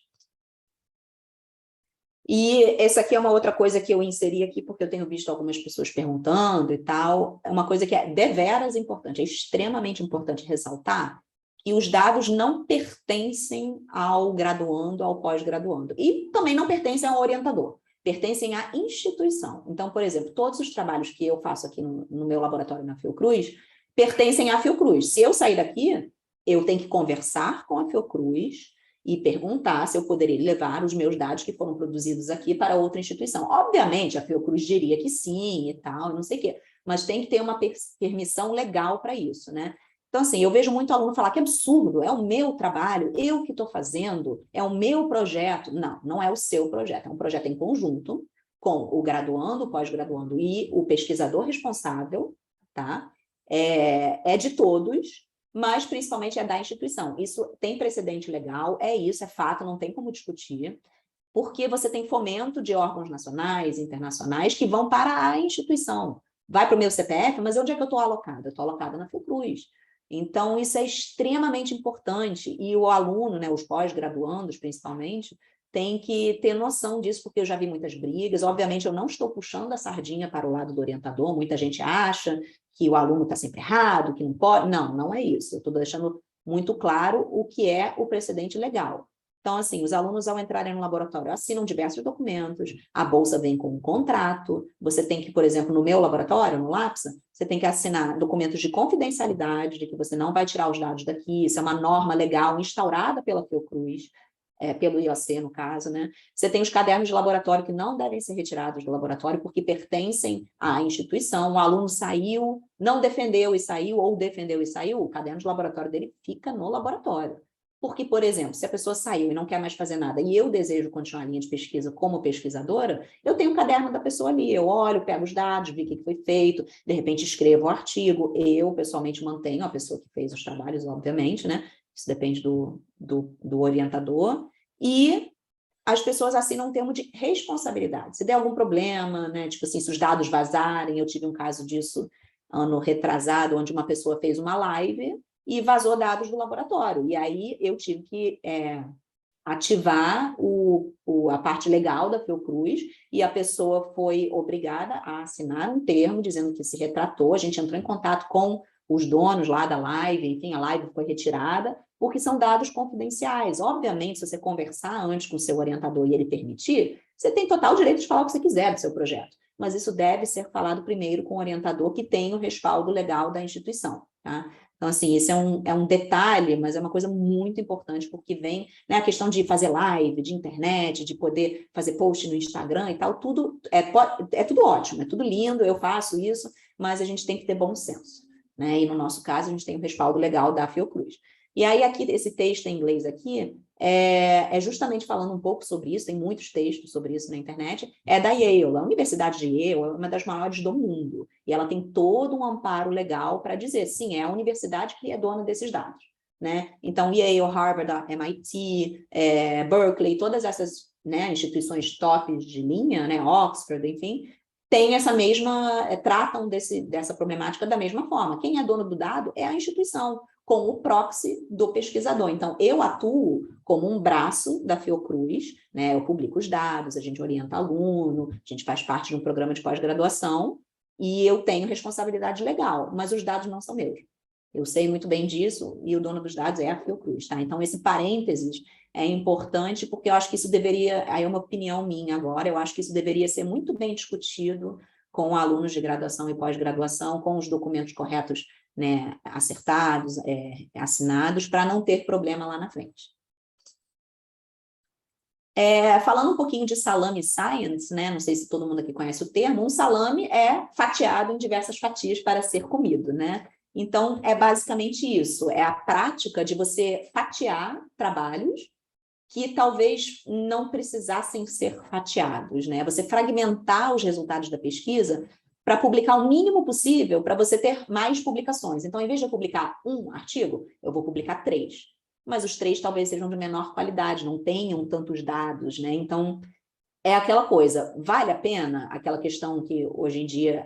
E essa aqui é uma outra coisa que eu inseri aqui, porque eu tenho visto algumas pessoas perguntando e tal, é uma coisa que é deveras importante, é extremamente importante ressaltar que os dados não pertencem ao graduando, ao pós-graduando, e também não pertencem ao orientador, pertencem à instituição. Então, por exemplo, todos os trabalhos que eu faço aqui no meu laboratório na Fiocruz pertencem à Fiocruz. Se eu sair daqui, eu tenho que conversar com a Fiocruz e perguntar se eu poderia levar os meus dados que foram produzidos aqui para outra instituição. Obviamente, a Fiocruz diria que sim e tal, não sei o quê, mas tem que ter uma permissão legal para isso, né? Então, assim, eu vejo muito aluno falar que absurdo, é o meu trabalho, eu que estou fazendo, é o meu projeto. Não, não é o seu projeto, é um projeto em conjunto com o graduando, o pós-graduando e o pesquisador responsável, tá? É de todos, mas principalmente é da instituição. Isso tem precedente legal, é isso, é fato, não tem como discutir, porque você tem fomento de órgãos nacionais, internacionais, que vão para a instituição. Vai para o meu CPF, mas onde é que eu estou alocada? Eu estou alocada na Fiocruz. Então, isso é extremamente importante, e o aluno, né, os pós-graduandos, principalmente, tem que ter noção disso, porque eu já vi muitas brigas. Obviamente, eu não estou puxando a sardinha para o lado do orientador, muita gente acha que o aluno está sempre errado, que não pode. Não, não é isso. Eu estou deixando muito claro o que é o precedente legal. Então, assim, os alunos, ao entrarem no laboratório, assinam diversos documentos, a bolsa vem com um contrato, você tem que, por exemplo, no meu laboratório, no LAPSA, você tem que assinar documentos de confidencialidade, de que você não vai tirar os dados daqui, isso é uma norma legal instaurada pela Fiocruz, pelo IOC, no caso, né? Você tem os cadernos de laboratório que não devem ser retirados do laboratório porque pertencem à instituição. O aluno saiu, não defendeu e saiu, ou defendeu e saiu, o caderno de laboratório dele fica no laboratório. Porque, por exemplo, se a pessoa saiu e não quer mais fazer nada e eu desejo continuar a linha de pesquisa como pesquisadora, eu tenho o caderno da pessoa ali, eu olho, pego os dados, vi o que foi feito, de repente escrevo o artigo, eu pessoalmente mantenho a pessoa que fez os trabalhos, obviamente, né? Isso depende do orientador, e as pessoas assinam um termo de responsabilidade. Se der algum problema, né, tipo assim, se os dados vazarem, eu tive um caso disso ano retrasado, onde uma pessoa fez uma live e vazou dados do laboratório, e aí eu tive que ativar a parte legal da Fiocruz, e a pessoa foi obrigada a assinar um termo dizendo que se retratou, a gente entrou em contato com os donos lá da live, enfim, a live foi retirada, porque são dados confidenciais. Obviamente, se você conversar antes com o seu orientador e ele permitir, você tem total direito de falar o que você quiser do seu projeto, mas isso deve ser falado primeiro com o orientador que tem o respaldo legal da instituição, tá? Então, assim, esse é um detalhe, mas é uma coisa muito importante, porque vem, né, a questão de fazer live, de internet, de poder fazer post no Instagram e tal, tudo é tudo ótimo, é tudo lindo, eu faço isso, mas a gente tem que ter bom senso, né? E no nosso caso, a gente tem o respaldo legal da Fiocruz. E aí, aqui, esse texto em inglês aqui, é justamente falando um pouco sobre isso, tem muitos textos sobre isso na internet, é da Yale. A Universidade de Yale é uma das maiores do mundo, e ela tem todo um amparo legal para dizer, sim, é a universidade que é dona desses dados, né? Então, Yale, Harvard, MIT, Berkeley, todas essas, né, instituições top de linha, né, Oxford, enfim, tem essa mesma, tratam dessa problemática da mesma forma. Quem é dono do dado é a instituição, com o proxy do pesquisador. Então, eu atuo como um braço da Fiocruz, né? Eu publico os dados, a gente orienta aluno, a gente faz parte de um programa de pós-graduação, e eu tenho responsabilidade legal, mas os dados não são meus. Eu sei muito bem disso, e o dono dos dados é a Fiocruz, tá? Então, esse parênteses é importante, porque eu acho que isso deveria, aí é uma opinião minha agora, eu acho que isso deveria ser muito bem discutido com alunos de graduação e pós-graduação, com os documentos corretos, né, acertados, assinados, para não ter problema lá na frente. Falando um pouquinho de salame science, né, não sei se todo mundo aqui conhece o termo, um salame é fatiado em diversas fatias para ser comido, né? Então, é basicamente isso, é a prática de você fatiar trabalhos que talvez não precisassem ser fatiados, né? Você fragmentar os resultados da pesquisa para publicar o mínimo possível, para você ter mais publicações. Então, em vez de eu publicar um artigo, eu vou publicar 3. Mas os 3 talvez sejam de menor qualidade, não tenham tantos dados, né? Então, é aquela coisa, vale a pena? Aquela questão que hoje em dia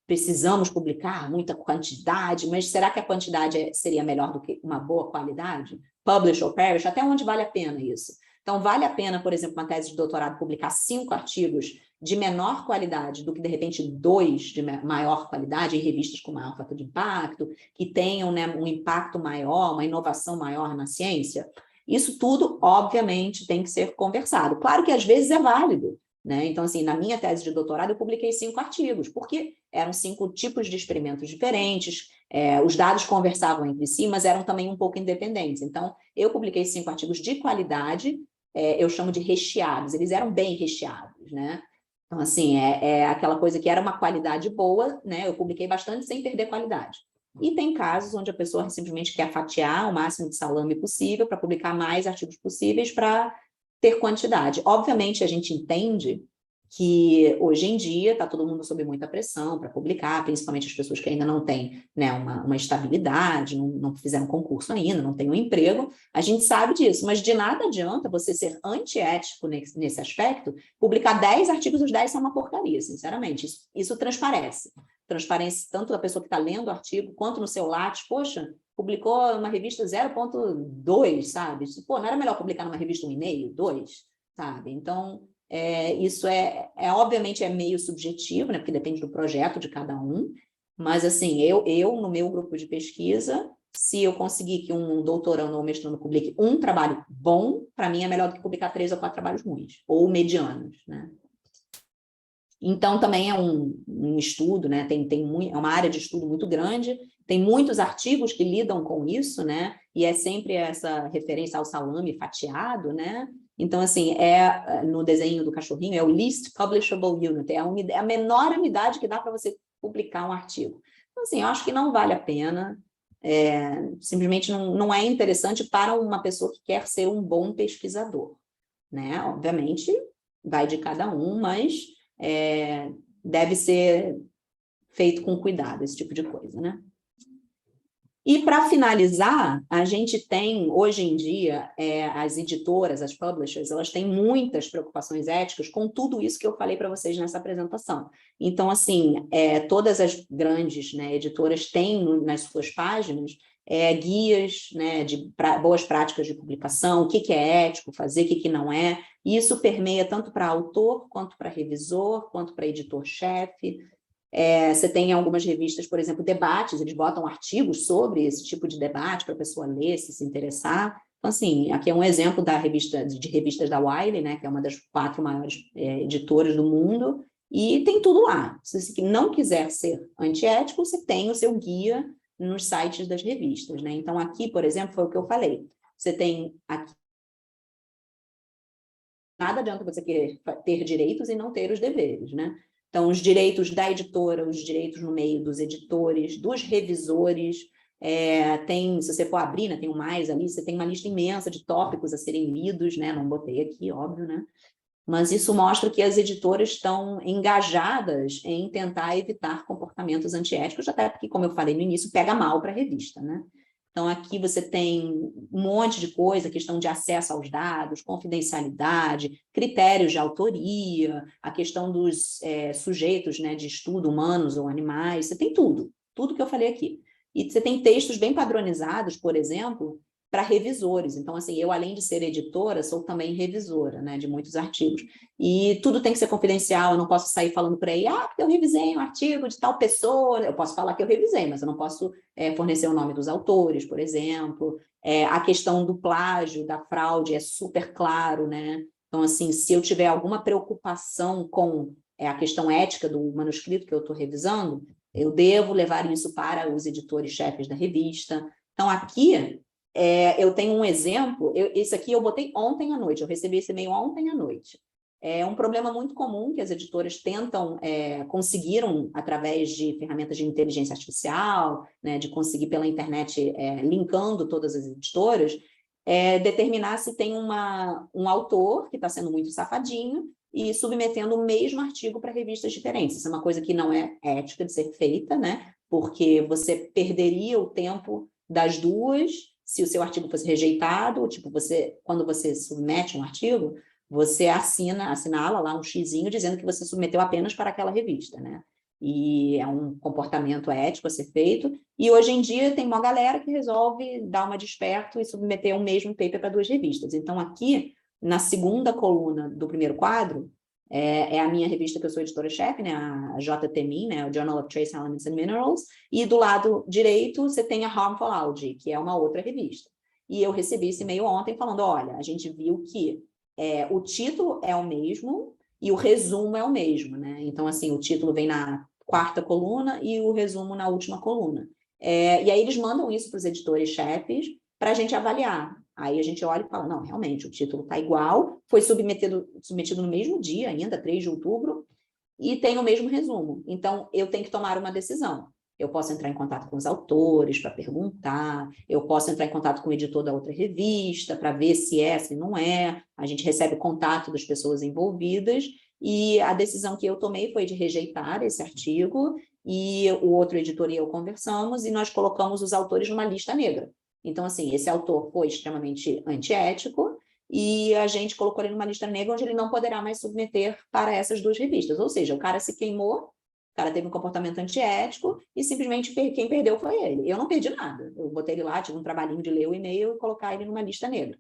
precisamos publicar muita quantidade, mas será que a quantidade seria melhor do que uma boa qualidade? Publish or perish, até onde vale a pena isso? Então, vale a pena, por exemplo, uma tese de doutorado publicar 5 artigos de menor qualidade do que, de repente, 2 de maior qualidade em revistas com maior fator de impacto, que tenham, né, um impacto maior, uma inovação maior na ciência? Isso tudo, obviamente, tem que ser conversado. Claro que, às vezes, é válido, né? Então, assim, na minha tese de doutorado, eu publiquei 5 artigos, porque eram 5 tipos de experimentos diferentes, os dados conversavam entre si, mas eram também um pouco independentes. Então, eu publiquei 5 artigos de qualidade, eu chamo de recheados, eles eram bem recheados, né? Então, assim, aquela coisa que era uma qualidade boa, né? Eu publiquei bastante sem perder qualidade. E tem casos onde a pessoa simplesmente quer fatiar o máximo de salame possível para publicar mais artigos possíveis para ter quantidade. Obviamente, a gente entende que hoje em dia está todo mundo sob muita pressão para publicar, principalmente as pessoas que ainda não têm, né, uma estabilidade, não fizeram concurso ainda, não têm um emprego, a gente sabe disso, mas de nada adianta você ser antiético nesse aspecto, publicar 10 artigos, os 10 são uma porcaria, sinceramente, isso transparece tanto da pessoa que está lendo o artigo, quanto no seu Lattes, poxa, publicou uma revista 0.2, sabe? Pô, não era melhor publicar numa revista 1,5, 2, sabe? Então, isso obviamente é meio subjetivo, né? Porque depende do projeto de cada um, mas assim, eu no meu grupo de pesquisa, se eu conseguir que um doutorando ou mestrando publique um trabalho bom, para mim é melhor do que publicar 3 ou 4 trabalhos ruins, ou medianos, né? Então, também é um estudo, né? É uma área de estudo muito grande, tem muitos artigos que lidam com isso, né? E é sempre essa referência ao salame fatiado, né? Então, assim, no desenho do cachorrinho, é o least publishable unit, é a menor unidade que dá para você publicar um artigo. Então, assim, eu acho que não vale a pena, simplesmente não é interessante para uma pessoa que quer ser um bom pesquisador, né? Obviamente, vai de cada um, mas deve ser feito com cuidado, esse tipo de coisa, né? E, para finalizar, a gente tem, hoje em dia, as editoras, as publishers, elas têm muitas preocupações éticas com tudo isso que eu falei para vocês nessa apresentação. Então, assim, todas as grandes, né, editoras têm nas suas páginas guias, né, de boas práticas de publicação, o que é ético fazer, o que não é. E isso permeia tanto para autor, quanto para revisor, quanto para editor-chefe. Você tem algumas revistas, por exemplo, debates, eles botam artigos sobre esse tipo de debate para a pessoa ler, se interessar. Então, assim, aqui é um exemplo de revistas da Wiley, né, que é uma das 4 maiores editoras do mundo, e tem tudo lá. Se você não quiser ser antiético, você tem o seu guia nos sites das revistas, né? Então, aqui, por exemplo, foi o que eu falei. Você tem aqui. Nada adianta você querer ter direitos e não ter os deveres, né? Então, os direitos da editora, os direitos no meio dos editores, dos revisores, se você for abrir, né, tem um mais ali, você tem uma lista imensa de tópicos a serem lidos, né? Não botei aqui, óbvio, né? Mas isso mostra que as editoras estão engajadas em tentar evitar comportamentos antiéticos, até porque, como eu falei no início, pega mal para a revista, né? Então, aqui você tem um monte de coisa, questão de acesso aos dados, confidencialidade, critérios de autoria, a questão dos sujeitos, né, de estudo, humanos ou animais, você tem tudo que eu falei aqui. E você tem textos bem padronizados, por exemplo, para revisores. Então, assim, eu, além de ser editora, sou também revisora, né, de muitos artigos. E tudo tem que ser confidencial, eu não posso sair falando por aí, porque eu revisei um artigo de tal pessoa, eu posso falar que eu revisei, mas eu não posso fornecer o nome dos autores, por exemplo. A questão do plágio, da fraude é super claro, né? Então, assim, se eu tiver alguma preocupação com a questão ética do manuscrito que eu estou revisando, eu devo levar isso para os editores-chefes da revista. Então, aqui, eu tenho um exemplo, esse aqui eu botei ontem à noite, eu recebi esse e-mail ontem à noite. É um problema muito comum que as editoras conseguiram, através de ferramentas de inteligência artificial, né, de conseguir pela internet, linkando todas as editoras, determinar se tem um autor que está sendo muito safadinho e submetendo o mesmo artigo para revistas diferentes. Isso é uma coisa que não é ética de ser feita, né? Porque você perderia o tempo das duas se o seu artigo fosse rejeitado, tipo, quando você submete um artigo, você assinala lá um xizinho dizendo que você submeteu apenas para aquela revista, né? E é um comportamento ético a ser feito. E hoje em dia tem uma galera que resolve dar uma de esperto e submeter o mesmo paper para 2 revistas. Então, aqui, na segunda coluna do primeiro quadro, é a minha revista que eu sou editora-chefe, né, a JTMIN, né, o Journal of Trace Elements and Minerals, e do lado direito você tem a Harmful Algae, que é uma outra revista. E eu recebi esse e-mail ontem falando, olha, a gente viu que o título é o mesmo e o resumo é o mesmo, né? Então, assim, o título vem na 4ª coluna e o resumo na última coluna. E aí eles mandam isso para os editores-chefes para a gente avaliar. Aí a gente olha e fala, não, realmente, o título está igual, foi submetido no mesmo dia ainda, 3 de outubro, e tem o mesmo resumo. Então, eu tenho que tomar uma decisão. Eu posso entrar em contato com os autores para perguntar, eu posso entrar em contato com o editor da outra revista para ver se se não é. A gente recebe o contato das pessoas envolvidas e a decisão que eu tomei foi de rejeitar esse artigo e o outro editor e eu conversamos e nós colocamos os autores numa lista negra. Então, assim, esse autor foi extremamente antiético e a gente colocou ele numa lista negra onde ele não poderá mais submeter para essas 2 revistas. Ou seja, o cara se queimou, o cara teve um comportamento antiético e simplesmente quem perdeu foi ele. Eu não perdi nada. Eu botei ele lá, tive um trabalhinho de ler o e-mail e colocar ele numa lista negra.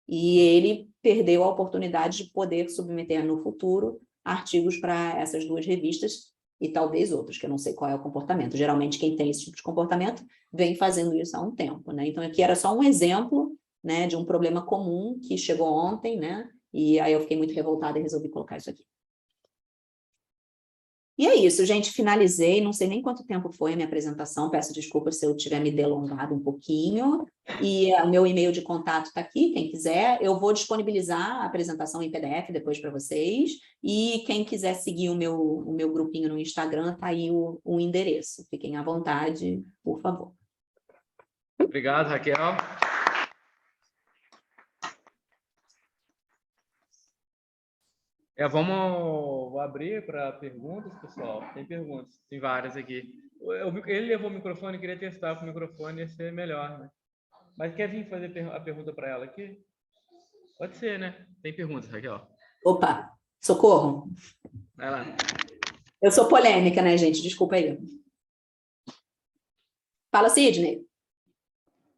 E ele perdeu a oportunidade de poder submeter no futuro artigos para essas 2 revistas. e talvez outros, que eu não sei qual é o comportamento. Geralmente, quem tem esse tipo de comportamento vem fazendo isso há um tempo, né? Então, aqui era só um exemplo, né, de um problema comum que chegou ontem, né? E aí eu fiquei muito revoltada e resolvi colocar isso aqui. E é isso, gente, finalizei, não sei nem quanto tempo foi a minha apresentação, peço desculpas se eu tiver me delongado um pouquinho, e o meu e-mail de contato está aqui, quem quiser, eu vou disponibilizar a apresentação em PDF depois para vocês, e quem quiser seguir o meu grupinho no Instagram, está aí o endereço, fiquem à vontade, por favor. Obrigado, Raquel. Vou abrir para perguntas, pessoal. Tem perguntas, tem várias aqui. Ele levou o microfone, queria testar com o microfone, ia ser melhor, né? Mas quer vir fazer a pergunta para ela aqui? Pode ser, né? Tem perguntas, Raquel. Opa, socorro. Vai lá. Eu sou polêmica, né, gente? Desculpa aí. Fala, Sidney.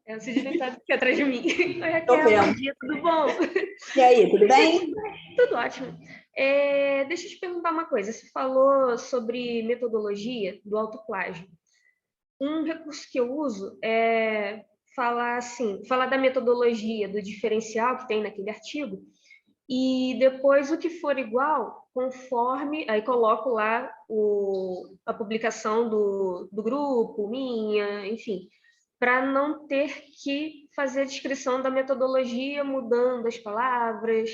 O Sidney está aqui atrás de mim. Oi, Raquel, Tô vendo. bom dia, tudo bom? E aí, tudo bem? Tudo ótimo. Deixa eu te perguntar uma coisa. Você falou sobre metodologia do autoplágio. Um recurso que eu uso é falar da metodologia, do diferencial que tem naquele artigo, e depois o que for igual, conforme, aí coloco lá a publicação do grupo, minha, enfim, para não ter que fazer a descrição da metodologia mudando as palavras.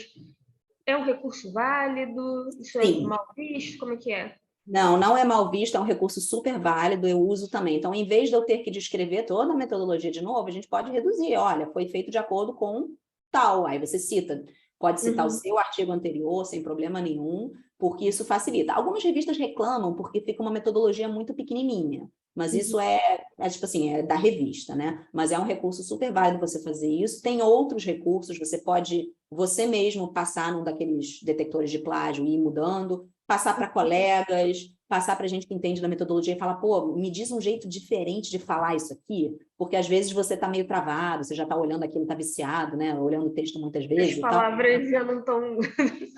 É um recurso válido? Isso é Sim. mal visto? Como é que é? Não, não é mal visto, é um recurso super válido, eu uso também. Então, em vez de eu ter que descrever toda a metodologia de novo, a gente pode reduzir. Olha, foi feito de acordo com tal. Aí você cita, pode citar o seu artigo anterior, sem problema nenhum, porque isso facilita. Algumas revistas reclamam porque fica uma metodologia muito pequenininha, mas isso tipo assim, é da revista, né? Mas é um recurso super válido você fazer isso. Tem outros recursos, você pode, você mesmo, passar num daqueles detectores de plágio e ir mudando, passar para colegas, passar para gente que entende da metodologia e falar, pô, me diz um jeito diferente de falar isso aqui, porque às vezes você está meio travado, você já está olhando aquilo, está viciado, né? Olhando o texto muitas vezes. As palavras já não estão...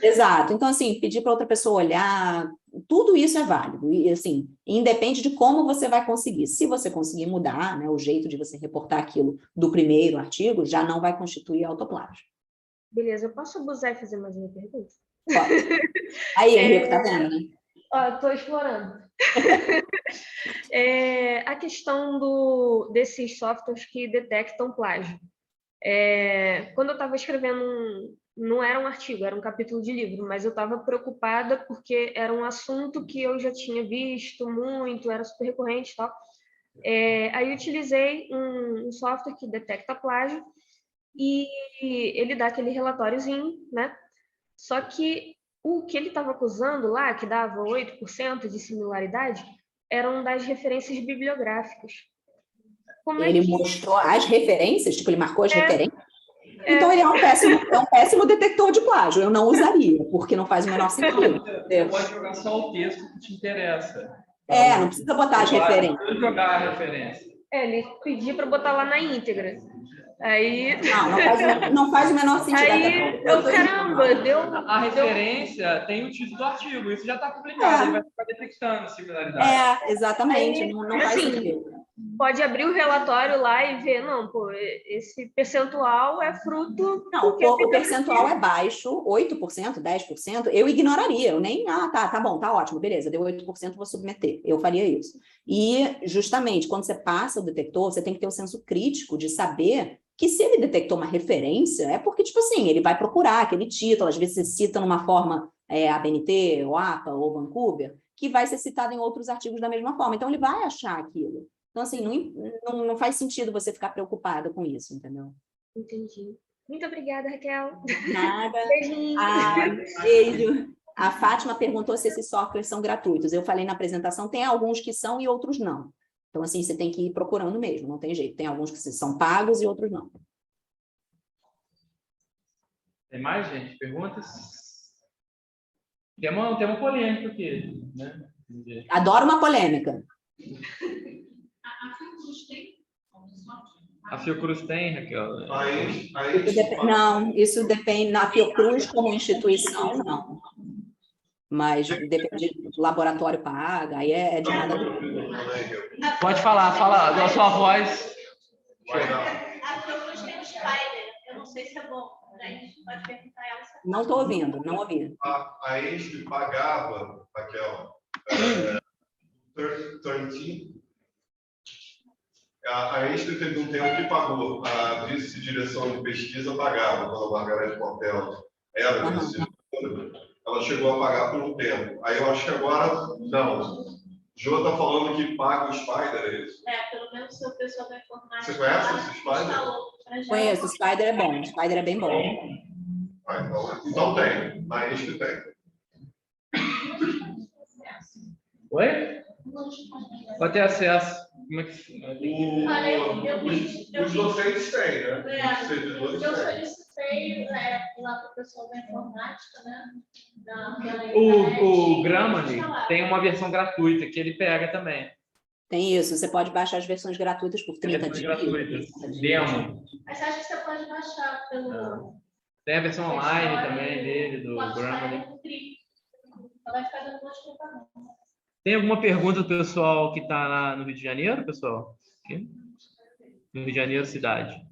Exato. Então, assim, pedir para outra pessoa olhar, tudo isso é válido. E, assim, independe de como você vai conseguir. Se você conseguir mudar, né, o jeito de você reportar aquilo do primeiro artigo, já não vai constituir autoplágio. Beleza, eu posso abusar e fazer mais uma pergunta? Pode. Aí, Henrique, tá vendo, né? Estou explorando. A questão desses softwares que detectam plágio. Quando eu estava escrevendo, não era um artigo, era um capítulo de livro, mas eu estava preocupada porque era um assunto que eu já tinha visto muito, era super recorrente e tal. Aí eu utilizei um software que detecta plágio e ele dá aquele relatóriozinho, né? Só que o que ele estava acusando lá, que dava 8% de similaridade, eram das referências bibliográficas. Ele mostrou as referências, tipo, ele marcou as referências? Então, ele é um péssimo detector de plágio. Eu não usaria, porque não faz o menor sentido. Você pode jogar só o texto que te interessa. Não precisa botar as referências. Não jogar a referência. Ele pediu para botar lá na íntegra. Aí... Não faz o menor sentido. Aí, caramba, deu... A referência tem o título do artigo, isso já está publicado, ele vai ficar detectando similaridade. Exatamente, não faz sentido. Pode abrir o relatório lá e ver, não, pô, esse percentual é fruto... Não, o percentual é baixo, 8%, 10%, eu ignoraria, eu nem, tá bom, tá ótimo, beleza, deu 8%, vou submeter, eu faria isso. E, justamente, quando você passa o detector, você tem que ter o senso crítico de saber que se ele detectou uma referência, é porque, tipo assim, ele vai procurar aquele título, às vezes você cita numa forma ABNT, ou APA, ou Vancouver, que vai ser citado em outros artigos da mesma forma, então ele vai achar aquilo. Então, assim, não faz sentido você ficar preocupada com isso, entendeu? Entendi. Muito obrigada, Raquel. Nada. Beijinho. Beijo. A Fátima perguntou se esses softwares são gratuitos. Eu falei na apresentação, tem alguns que são e outros não. Então, assim, você tem que ir procurando mesmo, não tem jeito. Tem alguns que são pagos e outros não. Tem mais, gente? Perguntas? Tem uma polêmica aqui, né? Adoro uma polêmica. A Fiocruz tem, Raquel? Não, isso depende. Na Fiocruz, como instituição, não. mas depende do laboratório paga, aí é de nada. Pode falar, fala da sua voz. Aqui eu gostei do Spider, eu não sei se é bom, né? A gente pode perguntar a ela. Não estou ouvindo, não ouvi. A ESP pagava, Raquel, 13. A ESP teve um tempo que pagou, a vice-direção de pesquisa pagava, quando a Margarete Portela era vice-diretora, ela chegou a pagar por um tempo. Aí eu acho que agora, não. Jô está falando que paga o Spider, é isso? Pelo menos o seu pessoal da informática. Você conhece esse Spider? Conheço, o Spider é bom, o Spider é bem bom. Então tem, na ESP tem. Oi? Pode ter acesso. Como é que... Os docentes têm, né? Os servidores Eu têm. solicitei lá para o pessoal da informática, né? O Grammarly tem uma versão gratuita que ele pega também. Tem isso, você pode baixar as versões gratuitas por 30 dias. Gratuitas. Demo. Mas acho que você pode baixar pelo... Tem a versão online também dele, do Grammarly. Vai ficar dando notificação. Tem alguma pergunta do pessoal que está no Rio de Janeiro, pessoal? Aqui? No Rio de Janeiro, cidade.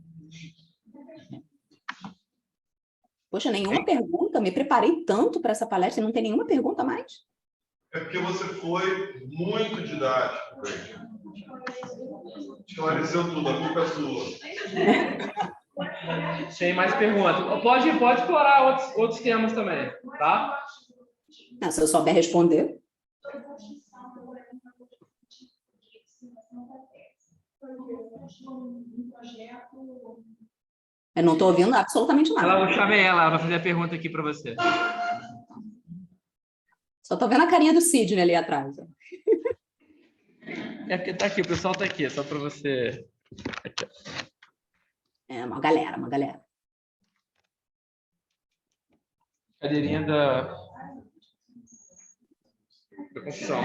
Poxa, nenhuma pergunta? Me preparei tanto para essa palestra e não tem nenhuma pergunta mais? É porque você foi muito didático. Esclareceu tudo, a culpa é sua. Tem mais perguntas. Pode explorar outros temas também, tá? Não, se eu souber responder. Eu não estou ouvindo absolutamente nada. Eu chamei ela para fazer a pergunta aqui para você. Só estou vendo a carinha do Sidney ali atrás. É porque tá aqui, o pessoal tá aqui, só para você. Aqui, É uma galera, uma galera. cadeirinha da confissão.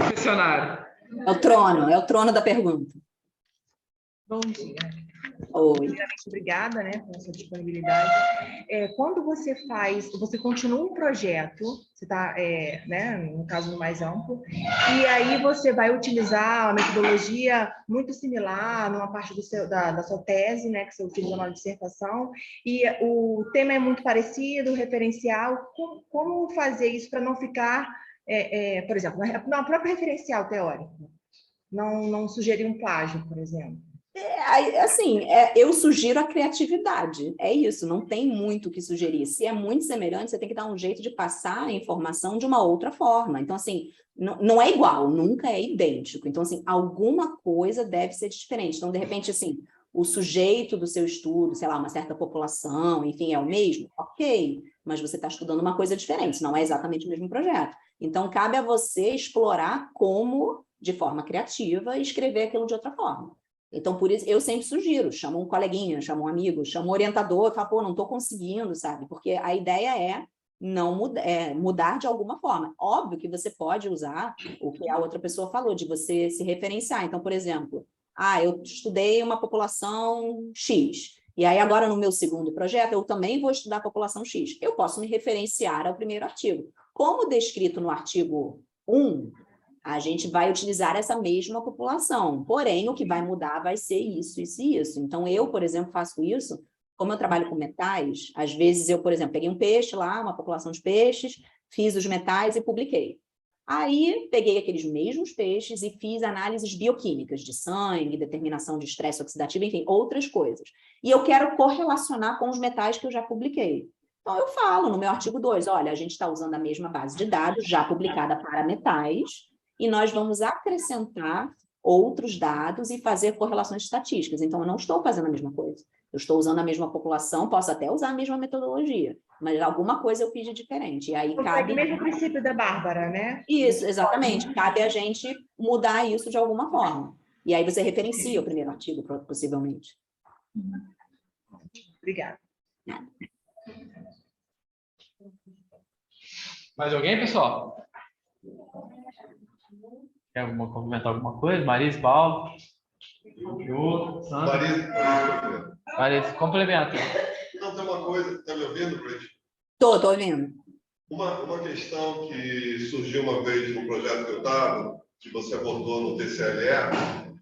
Confessionário. É o trono da pergunta. Bom dia. Oi. Primeiramente, obrigada, né, pela sua disponibilidade. Quando você continua um projeto, você está, né, no caso no mais amplo, e aí você vai utilizar uma metodologia muito similar numa parte da sua tese, né, que você utiliza na dissertação, e o tema é muito parecido, o referencial, como fazer isso para não ficar, por exemplo, na própria referencial teórico, não sugerir um plágio, por exemplo? Eu sugiro a criatividade, é isso, não tem muito o que sugerir. Se é muito semelhante, você tem que dar um jeito de passar a informação de uma outra forma. Então, assim, não é igual, nunca é idêntico. Então, assim, alguma coisa deve ser diferente. Então, de repente, assim, o sujeito do seu estudo, sei lá, uma certa população, enfim, é o mesmo? Ok, mas você está estudando uma coisa diferente, não é exatamente o mesmo projeto. Então, cabe a você explorar como, de forma criativa, escrever aquilo de outra forma. Então, por isso, eu sempre sugiro, chama um coleguinha, chama um amigo, chama um orientador, fala, pô, não estou conseguindo, sabe? Porque a ideia é não mudar de alguma forma. Óbvio que você pode usar o que a outra pessoa falou, de você se referenciar. Então, por exemplo, eu estudei uma população X, e aí agora no meu segundo projeto eu também vou estudar a população X. Eu posso me referenciar ao primeiro artigo. Como descrito no artigo 1, a gente vai utilizar essa mesma população, porém, o que vai mudar vai ser isso, isso e isso. Então, eu, por exemplo, faço isso, como eu trabalho com metais, às vezes eu, por exemplo, peguei um peixe lá, uma população de peixes, fiz os metais e publiquei. Aí, peguei aqueles mesmos peixes e fiz análises bioquímicas de sangue, determinação de estresse oxidativo, enfim, outras coisas. E eu quero correlacionar com os metais que eu já publiquei. Então, eu falo no meu artigo 2, olha, a gente está usando a mesma base de dados já publicada para metais, e nós vamos acrescentar outros dados e fazer correlações estatísticas. Então, eu não estou fazendo a mesma coisa. Eu estou usando a mesma população, posso até usar a mesma metodologia, mas alguma coisa eu fiz de diferente. E aí cabe... É o mesmo princípio da Bárbara, né? Isso, exatamente. Cabe a gente mudar isso de alguma forma. E aí você referencia o primeiro artigo, possivelmente. Obrigada. Mais alguém, pessoal? Quer comentar alguma coisa? Marisa, Paulo? Jô, Sandra? Marisa, complementa. Não, tem uma coisa, tá me ouvindo, Cleiton? Tô ouvindo. Uma questão que surgiu uma vez no projeto que eu estava, que você abordou no TCLE,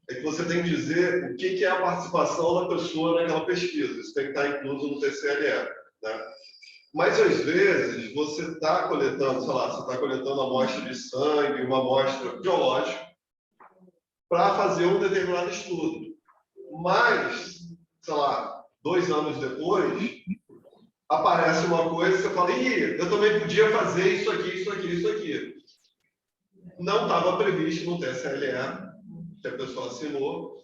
é que você tem que dizer o que é a participação da pessoa naquela pesquisa. Isso tem que estar incluso no TCLE, né? Mas, às vezes, você está coletando, sei lá, você está coletando amostra de sangue, uma amostra biológica, para fazer um determinado estudo. Mas, sei lá, 2 anos depois, aparece uma coisa e você fala, ih, eu também podia fazer isso aqui, isso aqui, isso aqui. Não estava previsto no TSLE, que a pessoa assinou,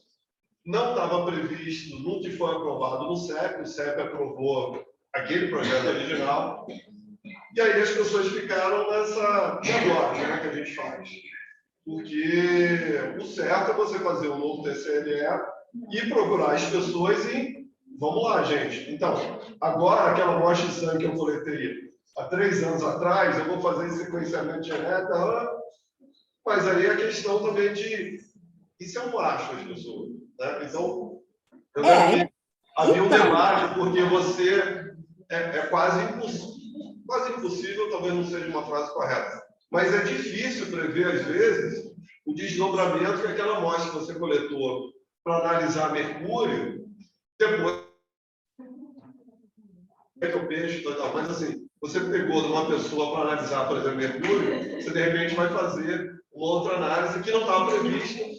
não estava previsto no que foi aprovado no CEP, o CEP aprovou aquele projeto original, e aí as pessoas ficaram nessa, e agora, como é que a gente faz? Porque o certo é você fazer um novo TCLE e procurar as pessoas e vamos lá, gente. Então, agora aquela amostra de sangue que eu coletei há 3 anos atrás, eu vou fazer sequenciamento genético, mas aí a questão também de isso é um acho as pessoas, né? Então, eu havia um debate porque você é quase impossível, talvez não seja uma frase correta, mas é difícil prever, às vezes, o desdobramento que aquela amostra que você coletou para analisar mercúrio, depois que eu peixe, mas assim, você pegou de uma pessoa para analisar, por exemplo, mercúrio, você de repente vai fazer uma outra análise que não estava prevista.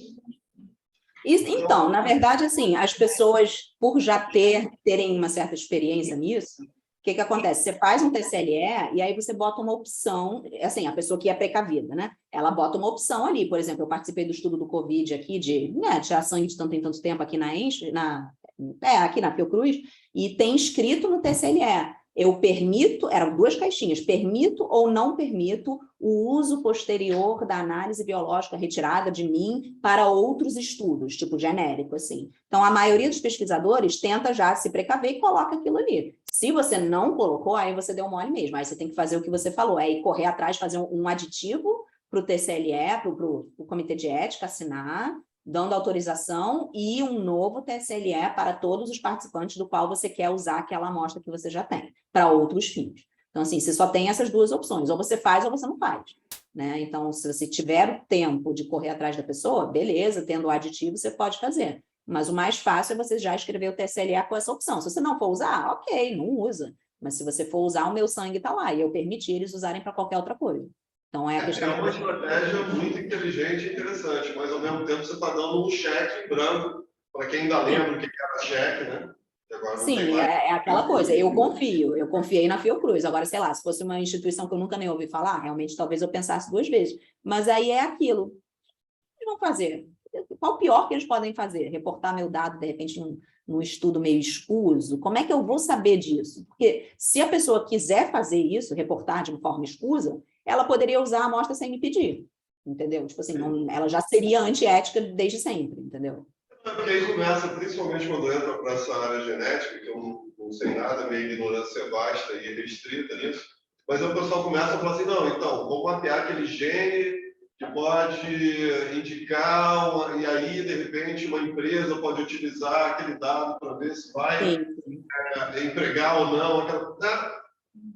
Então, na verdade, assim, as pessoas, por já terem uma certa experiência nisso, o que acontece? Você faz um TCLE e aí você bota uma opção, assim, a pessoa que é precavida, né? Ela bota uma opção ali, por exemplo, eu participei do estudo do Covid aqui, de tirar sangue de tanto em tanto tempo aqui aqui na Fiocruz, e tem escrito no TCLE, eu permito, eram 2 caixinhas, permito ou não permito o uso posterior da análise biológica retirada de mim para outros estudos, tipo genérico, assim. Então, a maioria dos pesquisadores tenta já se precaver e coloca aquilo ali. Se você não colocou, aí você deu mole mesmo. Aí você tem que fazer o que você falou, é ir correr atrás, fazer um aditivo para o TCLE, para o Comitê de Ética assinar, dando autorização e um novo TSLE para todos os participantes do qual você quer usar aquela amostra que você já tem, para outros fins. Então, assim, você só tem essas 2 opções, ou você faz ou você não faz, né? Então, se você tiver o tempo de correr atrás da pessoa, beleza, tendo o aditivo, você pode fazer. Mas o mais fácil é você já escrever o TSLE com essa opção. Se você não for usar, ok, não usa. Mas se você for usar, o meu sangue está lá, e eu permitir eles usarem para qualquer outra coisa. Então, é a questão... É uma estratégia muito inteligente e interessante, mas ao mesmo tempo você está dando um cheque em branco para quem ainda lembra o que era cheque, né? Agora não. Sim, é aquela coisa, eu confiei na Fiocruz. Agora, sei lá, se fosse uma instituição que eu nunca nem ouvi falar, realmente talvez eu pensasse 2 vezes. Mas aí é aquilo. O que eles vão fazer? Qual o pior que eles podem fazer? Reportar meu dado, de repente, num estudo meio escuso? Como é que eu vou saber disso? Porque se a pessoa quiser fazer isso, reportar de uma forma escusa, ela poderia usar a amostra sem me pedir, entendeu? Tipo assim, ela já seria antiética desde sempre, entendeu? Porque aí começa, principalmente quando entra para essa área genética, que eu não sei nada, minha ignorância é vasta e restrita nisso, mas o pessoal começa a falar assim, não, então, vou mapear aquele gene que pode indicar, e aí, de repente, uma empresa pode utilizar aquele dado para ver se vai empregar ou não.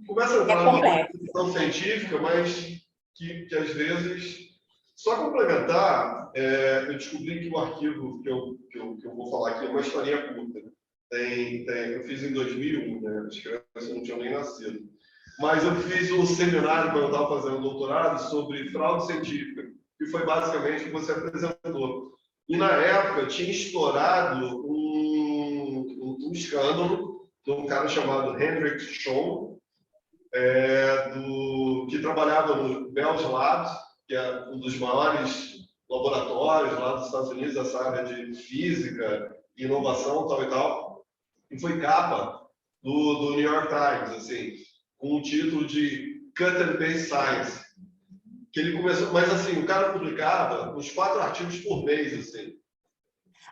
Começa a entrar numa questão científica, mas que às vezes... Só complementar, eu descobri que o arquivo que eu vou falar aqui é uma historinha curta. Eu fiz em 2001, né? As crianças não tinham nem nascido. Mas eu fiz um seminário, quando eu estava fazendo doutorado, sobre fraude científica, que foi basicamente o que você apresentou. E, na época, tinha estourado um escândalo de um cara chamado Hendrik Schoen, que trabalhava no Bell Labs, que é um dos maiores laboratórios lá dos Estados Unidos, essa área de física, inovação, tal e tal, e foi capa do New York Times, assim, com o título de Cut and Paste Science, que ele começou, mas assim, o cara publicava uns 4 artigos por mês, assim.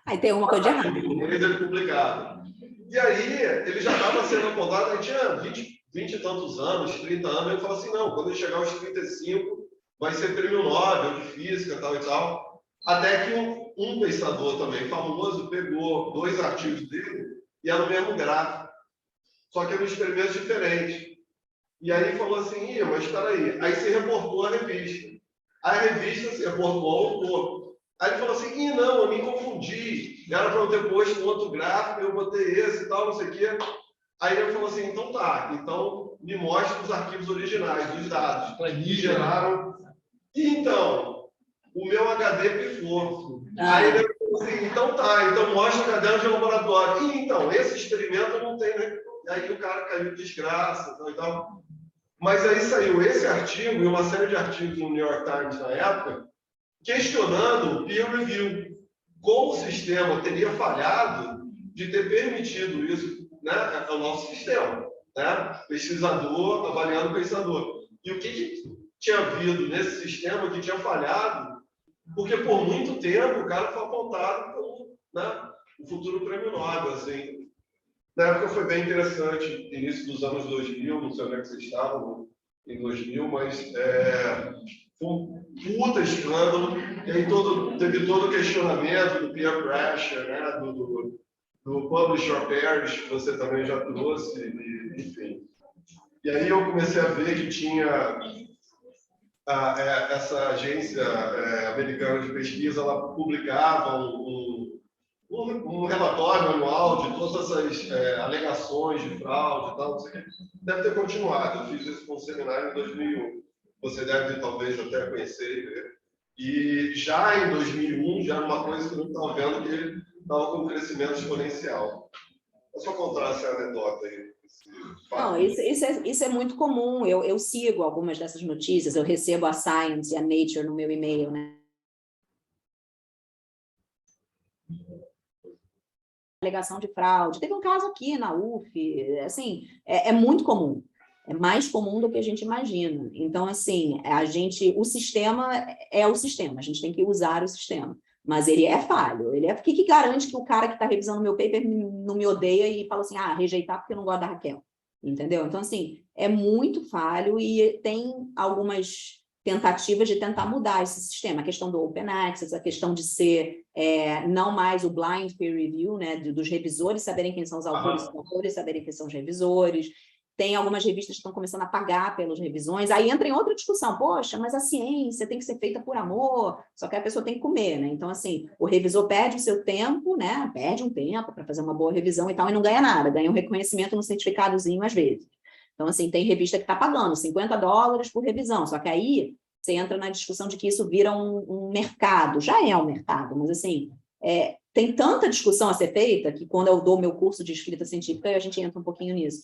Aí tem uma coisa errada. Por mês ele publicava. E aí, ele já estava sendo apontado, ele tinha 20 e tantos anos, 30 anos, ele falou assim, não, quando ele chegar aos 35, vai ser prêmio Nobel de física, tal e tal. Até que um pensador também famoso pegou 2 artigos dele e era o mesmo gráfico. Só que eram experimentos diferentes. E aí falou assim, Ih, mas espera aí. Aí se reportou a revista. A revista se reportou ao autor. Aí ele falou assim, Ih, não, eu me confundi. Era para eu ter posto um outro gráfico, eu botei esse e tal, não sei o quê. Aí ele falou assim, então tá, então me mostra os arquivos originais, dos dados, que geraram. E então, o meu HD pifou. Aí ele falou assim, então tá, então mostra o caderno de laboratório. E então, esse experimento não tem, né? Aí o cara caiu de desgraça e tal. Mas aí saiu esse artigo e uma série de artigos no New York Times na época, questionando o peer review. Como o sistema teria falhado de ter permitido isso, né? É o nosso sistema, né? Pesquisador avaliando pesquisador. E o que tinha havido nesse sistema que tinha falhado? Porque por muito tempo o cara foi apontado como, né, o futuro prêmio Nobel, assim. Na época foi bem interessante, início dos anos 2000, não sei onde é que vocês estavam em 2000, mas foi um puta escândalo, e aí teve todo o questionamento do peer pressure, né, do publish or perish, que você também já trouxe, enfim. E aí eu comecei a ver que tinha essa agência americana de pesquisa, ela publicava um relatório anual de todas essas alegações de fraude e tal, não sei o que. Deve ter continuado. Eu fiz isso com um seminário em 2001. Você deve talvez até conhecer e ver. E já em 2001, já era uma coisa que eu não estava vendo, que ele estava com um crescimento exponencial. É só contar essa anedota aí. Não, isso é muito comum. Eu sigo algumas dessas notícias, eu recebo a Science e a Nature no meu e-mail, né? Alegação de fraude. Teve um caso aqui na UF, assim, é muito comum. É mais comum do que a gente imagina. Então, assim, o sistema é o sistema, a gente tem que usar o sistema. Mas ele é falho. O que garante que o cara que está revisando o meu paper não me odeia e fala assim, rejeitar porque eu não gosto da Raquel? Entendeu? Então, assim, é muito falho e tem algumas tentativas de tentar mudar esse sistema. A questão do Open Access, a questão de ser não mais o blind peer review, né, dos revisores saberem quem são os autores, os autores saberem quem são os revisores. Tem algumas revistas que estão começando a pagar pelas revisões. Aí entra em outra discussão. Poxa, mas a ciência tem que ser feita por amor, só que a pessoa tem que comer, né? Então, assim, o revisor perde o seu tempo, né? Perde um tempo para fazer uma boa revisão e tal, e não ganha nada. Ganha um reconhecimento no certificadozinho, às vezes. Então, assim, tem revista que está pagando $50 por revisão, só que aí você entra na discussão de que isso vira um mercado. Já é um mercado, mas, assim, tem tanta discussão a ser feita que quando eu dou meu curso de escrita científica, a gente entra um pouquinho nisso.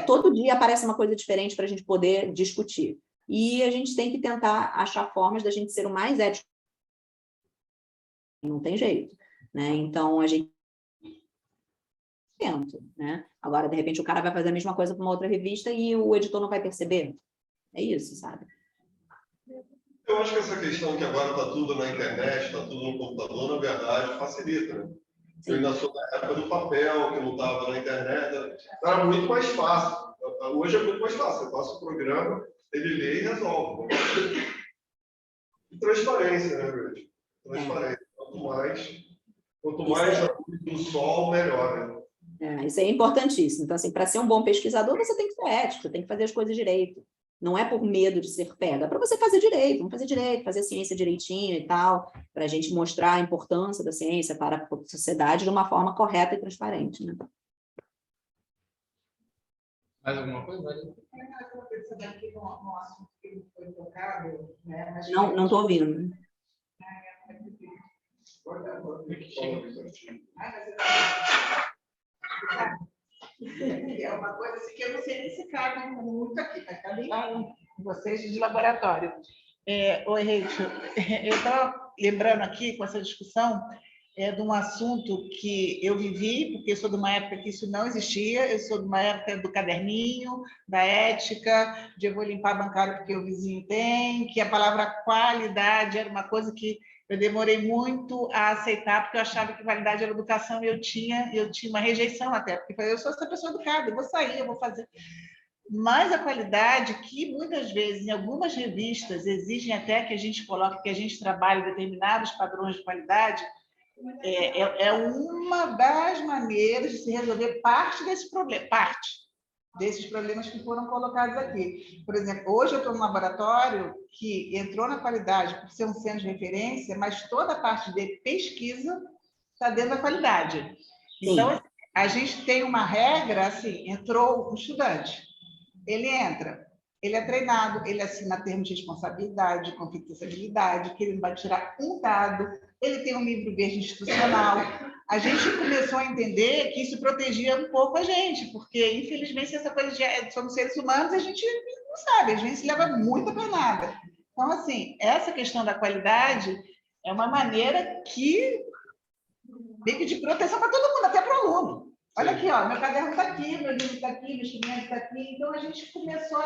Todo dia aparece uma coisa diferente para a gente poder discutir. E a gente tem que tentar achar formas da gente ser o mais ético. Não tem jeito, né? Então, a gente... né? Agora, de repente, o cara vai fazer a mesma coisa para uma outra revista e o editor não vai perceber. É isso, sabe? Eu acho que essa questão que agora está tudo na internet, está tudo no computador, na verdade, facilita, né? Sim. Eu ainda sou da época do papel, que não estava na internet. Era muito mais fácil. Hoje é muito mais fácil. Você passa o programa, ele lê e resolve. E transparência, né, Rich? Transparência. Quanto mais a luz do sol, melhor, né? Isso é importantíssimo. Então, assim, para ser um bom pesquisador, você tem que ser ético, tem que fazer as coisas direito. Não é por medo de ser pega, é para você fazer direito, vamos fazer direito, fazer a ciência direitinho e tal, para a gente mostrar a importância da ciência para a sociedade de uma forma correta e transparente, né? Mais alguma coisa? Não estou ouvindo. É uma coisa assim que eu não sei nem se cabe muito aqui, mas está bem lá vocês de laboratório. Oi, Rachel. Eu estava lembrando aqui com essa discussão de um assunto que eu vivi, porque eu sou de uma época que isso não existia, eu sou de uma época do caderninho, da ética, de eu vou limpar bancário porque o vizinho tem, que a palavra qualidade era uma coisa que eu demorei muito a aceitar, porque eu achava que qualidade era educação, e eu tinha uma rejeição até, porque eu sou essa pessoa educada, eu vou sair, eu vou fazer. Mas a qualidade, que muitas vezes, em algumas revistas, exigem até que a gente coloque, que a gente trabalhe determinados padrões de qualidade, é uma das maneiras de se resolver parte desse problema, parte. desses problemas que foram colocados aqui. Por exemplo, hoje eu estou num laboratório que entrou na qualidade por ser um centro de referência, mas toda a parte de pesquisa está dentro da qualidade. Então, a gente tem uma regra, assim, entrou um estudante, ele entra, ele é treinado, ele assina termos de responsabilidade, de confidencialidade, que ele não vai tirar um dado, ele tem um livro verde institucional. A gente começou a entender que isso protegia um pouco a gente, porque, infelizmente, essa coisa de somos seres humanos, a gente não sabe, a gente se leva muito para nada. Então, assim, essa questão da qualidade é uma maneira que meio de proteção para todo mundo, até para o aluno. Olha aqui, ó, meu caderno está aqui, meu livro está aqui, meu instrumento está aqui. Então, a gente começou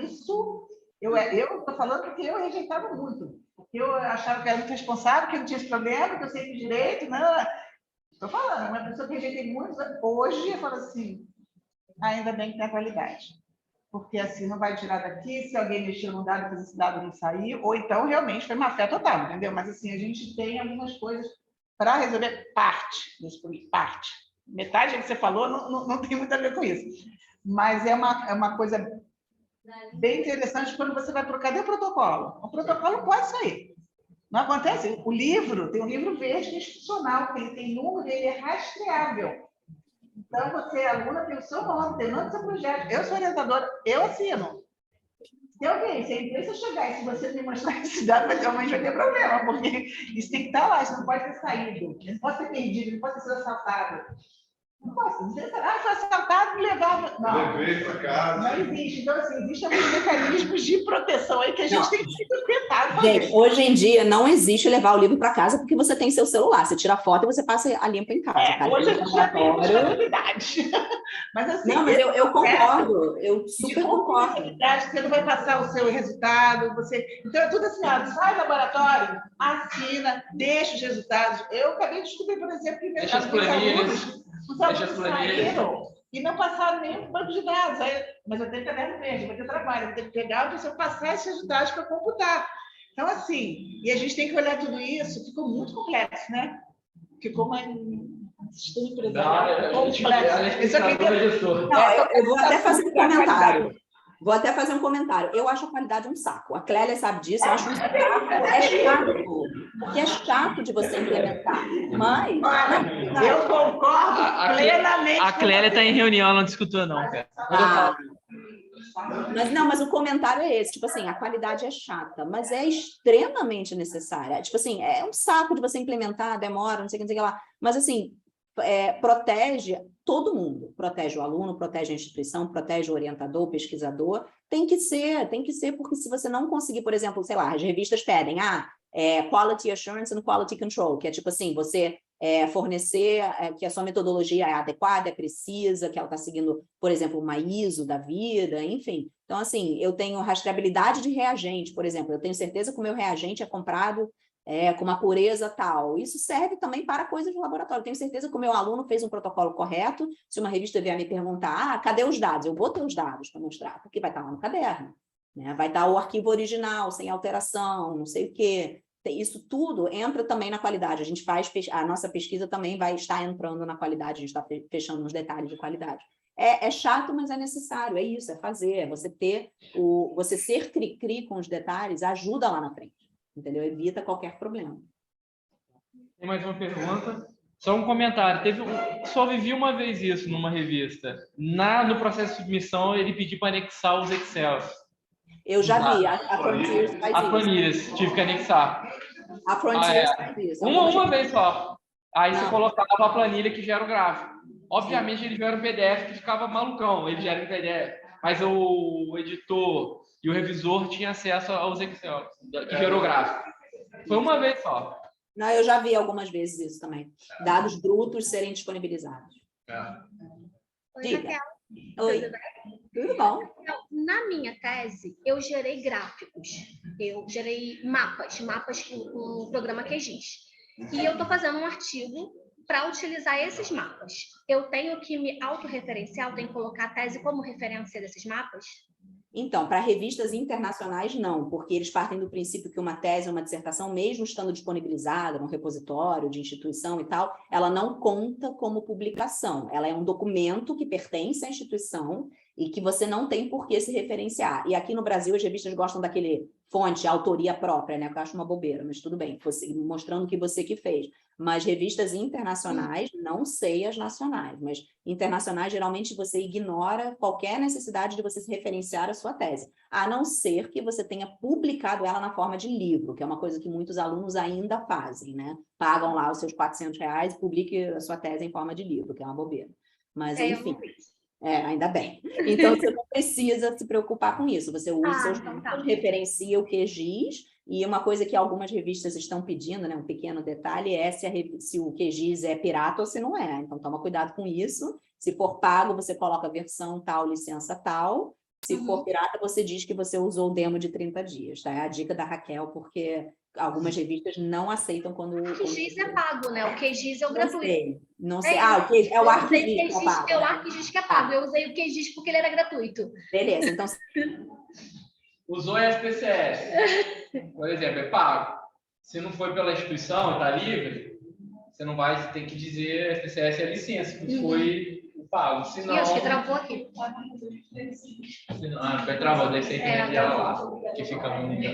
isso. Eu estou falando porque eu rejeitava muito. Porque eu achava que era muito responsável, que eu não tinha esse problema, que eu sei que direito. Não, estou falando, uma pessoa que rejeitei muito. Hoje, eu falo assim, ainda bem que tem a qualidade. Porque assim, não vai tirar daqui, se alguém mexeu no dado, esse dado não saiu, ou então, realmente, foi má fé total, entendeu? Mas, assim, a gente tem algumas coisas para resolver parte desse problema, parte. Metade que você falou não tem muito a ver com isso. Mas é uma coisa bem interessante quando você vai para... Cadê o protocolo? O protocolo pode sair. Não acontece? O livro, tem um livro verde institucional, que ele tem número, ele é rastreável. Então, você, aluna, tem o seu nome, tem o nome do seu projeto. Eu sou orientadora, eu assino. Se alguém, se a empresa chegar e se você me mostrar esse dado, realmente vai ter problema, porque isso tem que estar lá, isso não pode ter saído, não pode ter perdido, não pode ter sido assaltado. Não posso, não sei, foi assaltado e levava. Não, levei para casa. Não existe. Então, assim, existem alguns mecanismos de proteção aí que a gente tem que se tentar. Gente, hoje em dia não existe levar o livro para casa porque você tem seu celular. Você tira a foto e você passa a limpo em casa. Cara. Hoje a gente já tem responsabilidade. Mas assim, não, mas eu concordo. Eu super concordo. Você não vai passar o seu resultado. Então, é tudo assim, sai do laboratório, assina, deixa os resultados. Eu acabei de descobrir, por exemplo, que deixa as planilhas. Os alunos saíram e não passaram nem para o banco de dados. Mas eu tenho caderno verde, vou ter trabalho, vou ter que pegar para eu passar esses resultados para computar. Então, assim, e a gente tem que olhar tudo isso, ficou muito complexo, né? Ficou uma sistema empresarial complexo. Eu vou até fazer um comentário. Vou até fazer um comentário. Eu acho a qualidade um saco. A Clélia sabe disso, eu acho um saco. É chato. Porque é chato de você implementar. Mas... eu concordo plenamente. A Clélia está em reunião, ela não discutiu, não, cara. Mas o comentário é esse. Tipo assim, a qualidade é chata, mas é extremamente necessária. Tipo assim, é um saco de você implementar, demora, não sei o que lá. Mas assim... protege todo mundo, protege o aluno, protege a instituição, protege o orientador, o pesquisador, tem que ser, porque se você não conseguir, por exemplo, sei lá, as revistas pedem, Quality Assurance and Quality Control, que é tipo assim, você fornecer que a sua metodologia é adequada, é precisa, que ela está seguindo, por exemplo, uma ISO da vida, enfim. Então, assim, eu tenho rastreabilidade de reagente, por exemplo, eu tenho certeza que o meu reagente é comprado com uma pureza tal. Isso serve também para coisas de laboratório. Tenho certeza que o meu aluno fez um protocolo correto. Se uma revista vier me perguntar, cadê os dados? Eu vou ter os dados para mostrar, porque vai estar lá no caderno. Né? Vai estar o arquivo original, sem alteração, não sei o quê. Isso tudo entra também na qualidade. A nossa pesquisa também vai estar entrando na qualidade, a gente está fechando nos detalhes de qualidade. É chato, mas é necessário, é isso, é fazer, você ser cri-cri com os detalhes ajuda lá na frente. Entendeu? Evita qualquer problema. Tem mais uma pergunta? Só um comentário. Só vivi uma vez isso numa revista. No processo de submissão, ele pediu para anexar os Excel. Eu já vi. A Frontiers faz isso. A Frontiers, tive que anexar. A Frontiers faz isso. Uma vez só. Aí você colocava a planilha que gera o gráfico. Obviamente, ele já era um PDF que ficava malucão. Ele já era um PDF. Mas o editor e o revisor tinham acesso aos Excel, que gerou gráfico. Foi uma vez só. Não, eu já vi algumas vezes isso também. Dados brutos serem disponibilizados. Diga. Oi. Tudo bom? Então, na minha tese, eu gerei gráficos. Eu gerei mapas com o programa QGIS. E eu estou fazendo um artigo para utilizar esses mapas. Eu tenho que me autorreferenciar, eu tenho que colocar a tese como referência desses mapas? Então, para revistas internacionais, não, porque eles partem do princípio que uma tese, uma dissertação, mesmo estando disponibilizada num repositório de instituição e tal, ela não conta como publicação. Ela é um documento que pertence à instituição e que você não tem por que se referenciar. E aqui no Brasil, as revistas gostam daquele fonte, autoria própria, né? Que eu acho uma bobeira, mas tudo bem, mostrando que você que fez. Mas revistas internacionais, não sei as nacionais, mas internacionais, geralmente você ignora qualquer necessidade de você se referenciar à sua tese, a não ser que você tenha publicado ela na forma de livro, que é uma coisa que muitos alunos ainda fazem, né? Pagam lá os seus R$400 e publique a sua tese em forma de livro, que é uma bobeira. Mas, enfim... ainda bem. Então, você não precisa se preocupar com isso. Você usa seus dados, referencia o QGIS, e uma coisa que algumas revistas estão pedindo, né, um pequeno detalhe, é se o QGIS é pirata ou se não é. Então, toma cuidado com isso. Se for pago, você coloca versão tal, licença tal. Se for pirata, você diz que você usou o demo de 30 dias. Tá? É a dica da Raquel, porque algumas revistas não aceitam quando... O QGIS é pago, né? O QGIS é o gratuito. Não sei. É o ArcGIS que é pago. É o ArcGIS que é pago. Eu usei o QGIS porque ele era gratuito. Beleza, então... Usou a SPCS, por exemplo, é pago. Se não foi pela instituição, está livre, você não vai ter que dizer SPCS é licença, que foi o pago. Senão... E acho que travou aqui. Foi travou, deve ser a internet dela lá, que fica muito...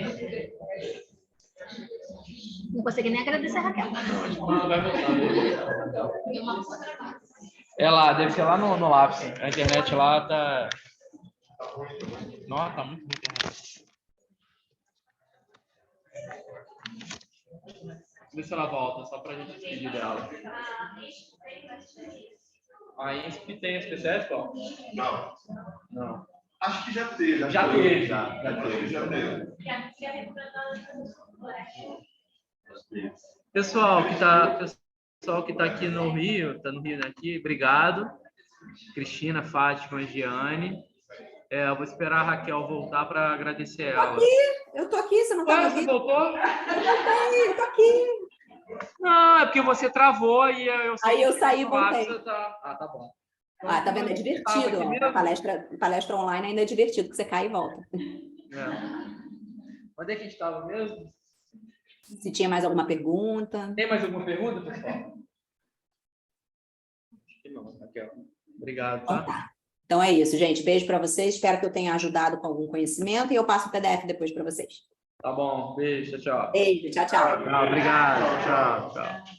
Não consegui nem agradecer a Raquel. Não, vai voltar. É lá, deve ser lá no lápis. A internet lá tá... Nossa, tá muito ruim. Vê se ela volta, só pra gente despedir dela. A INSP tem SPCS, Paulo? Não. Acho que já teve. Já teve. Pessoal que tá aqui no Rio, né, aqui, obrigado. Cristina, Fátima, Giane. Eu vou esperar a Raquel voltar para agradecer ela. Eu tô aqui, você não tá me ouvindo? Você voltou? Eu tô aqui. Não, é porque você travou e eu saí. Aí eu saí e voltei. Tá bom. Tá vendo? É divertido. A palestra online ainda é divertido, porque você cai e volta. Onde é que a gente estava mesmo? Se tinha mais alguma pergunta. Tem mais alguma pergunta, pessoal? Acho que não, Raquel. Obrigado, tá? Então é isso, gente. Beijo para vocês. Espero que eu tenha ajudado com algum conhecimento e eu passo o PDF depois para vocês. Tá bom. Beijo. Tchau. Beijo. Tchau, tchau. Obrigado. Tchau.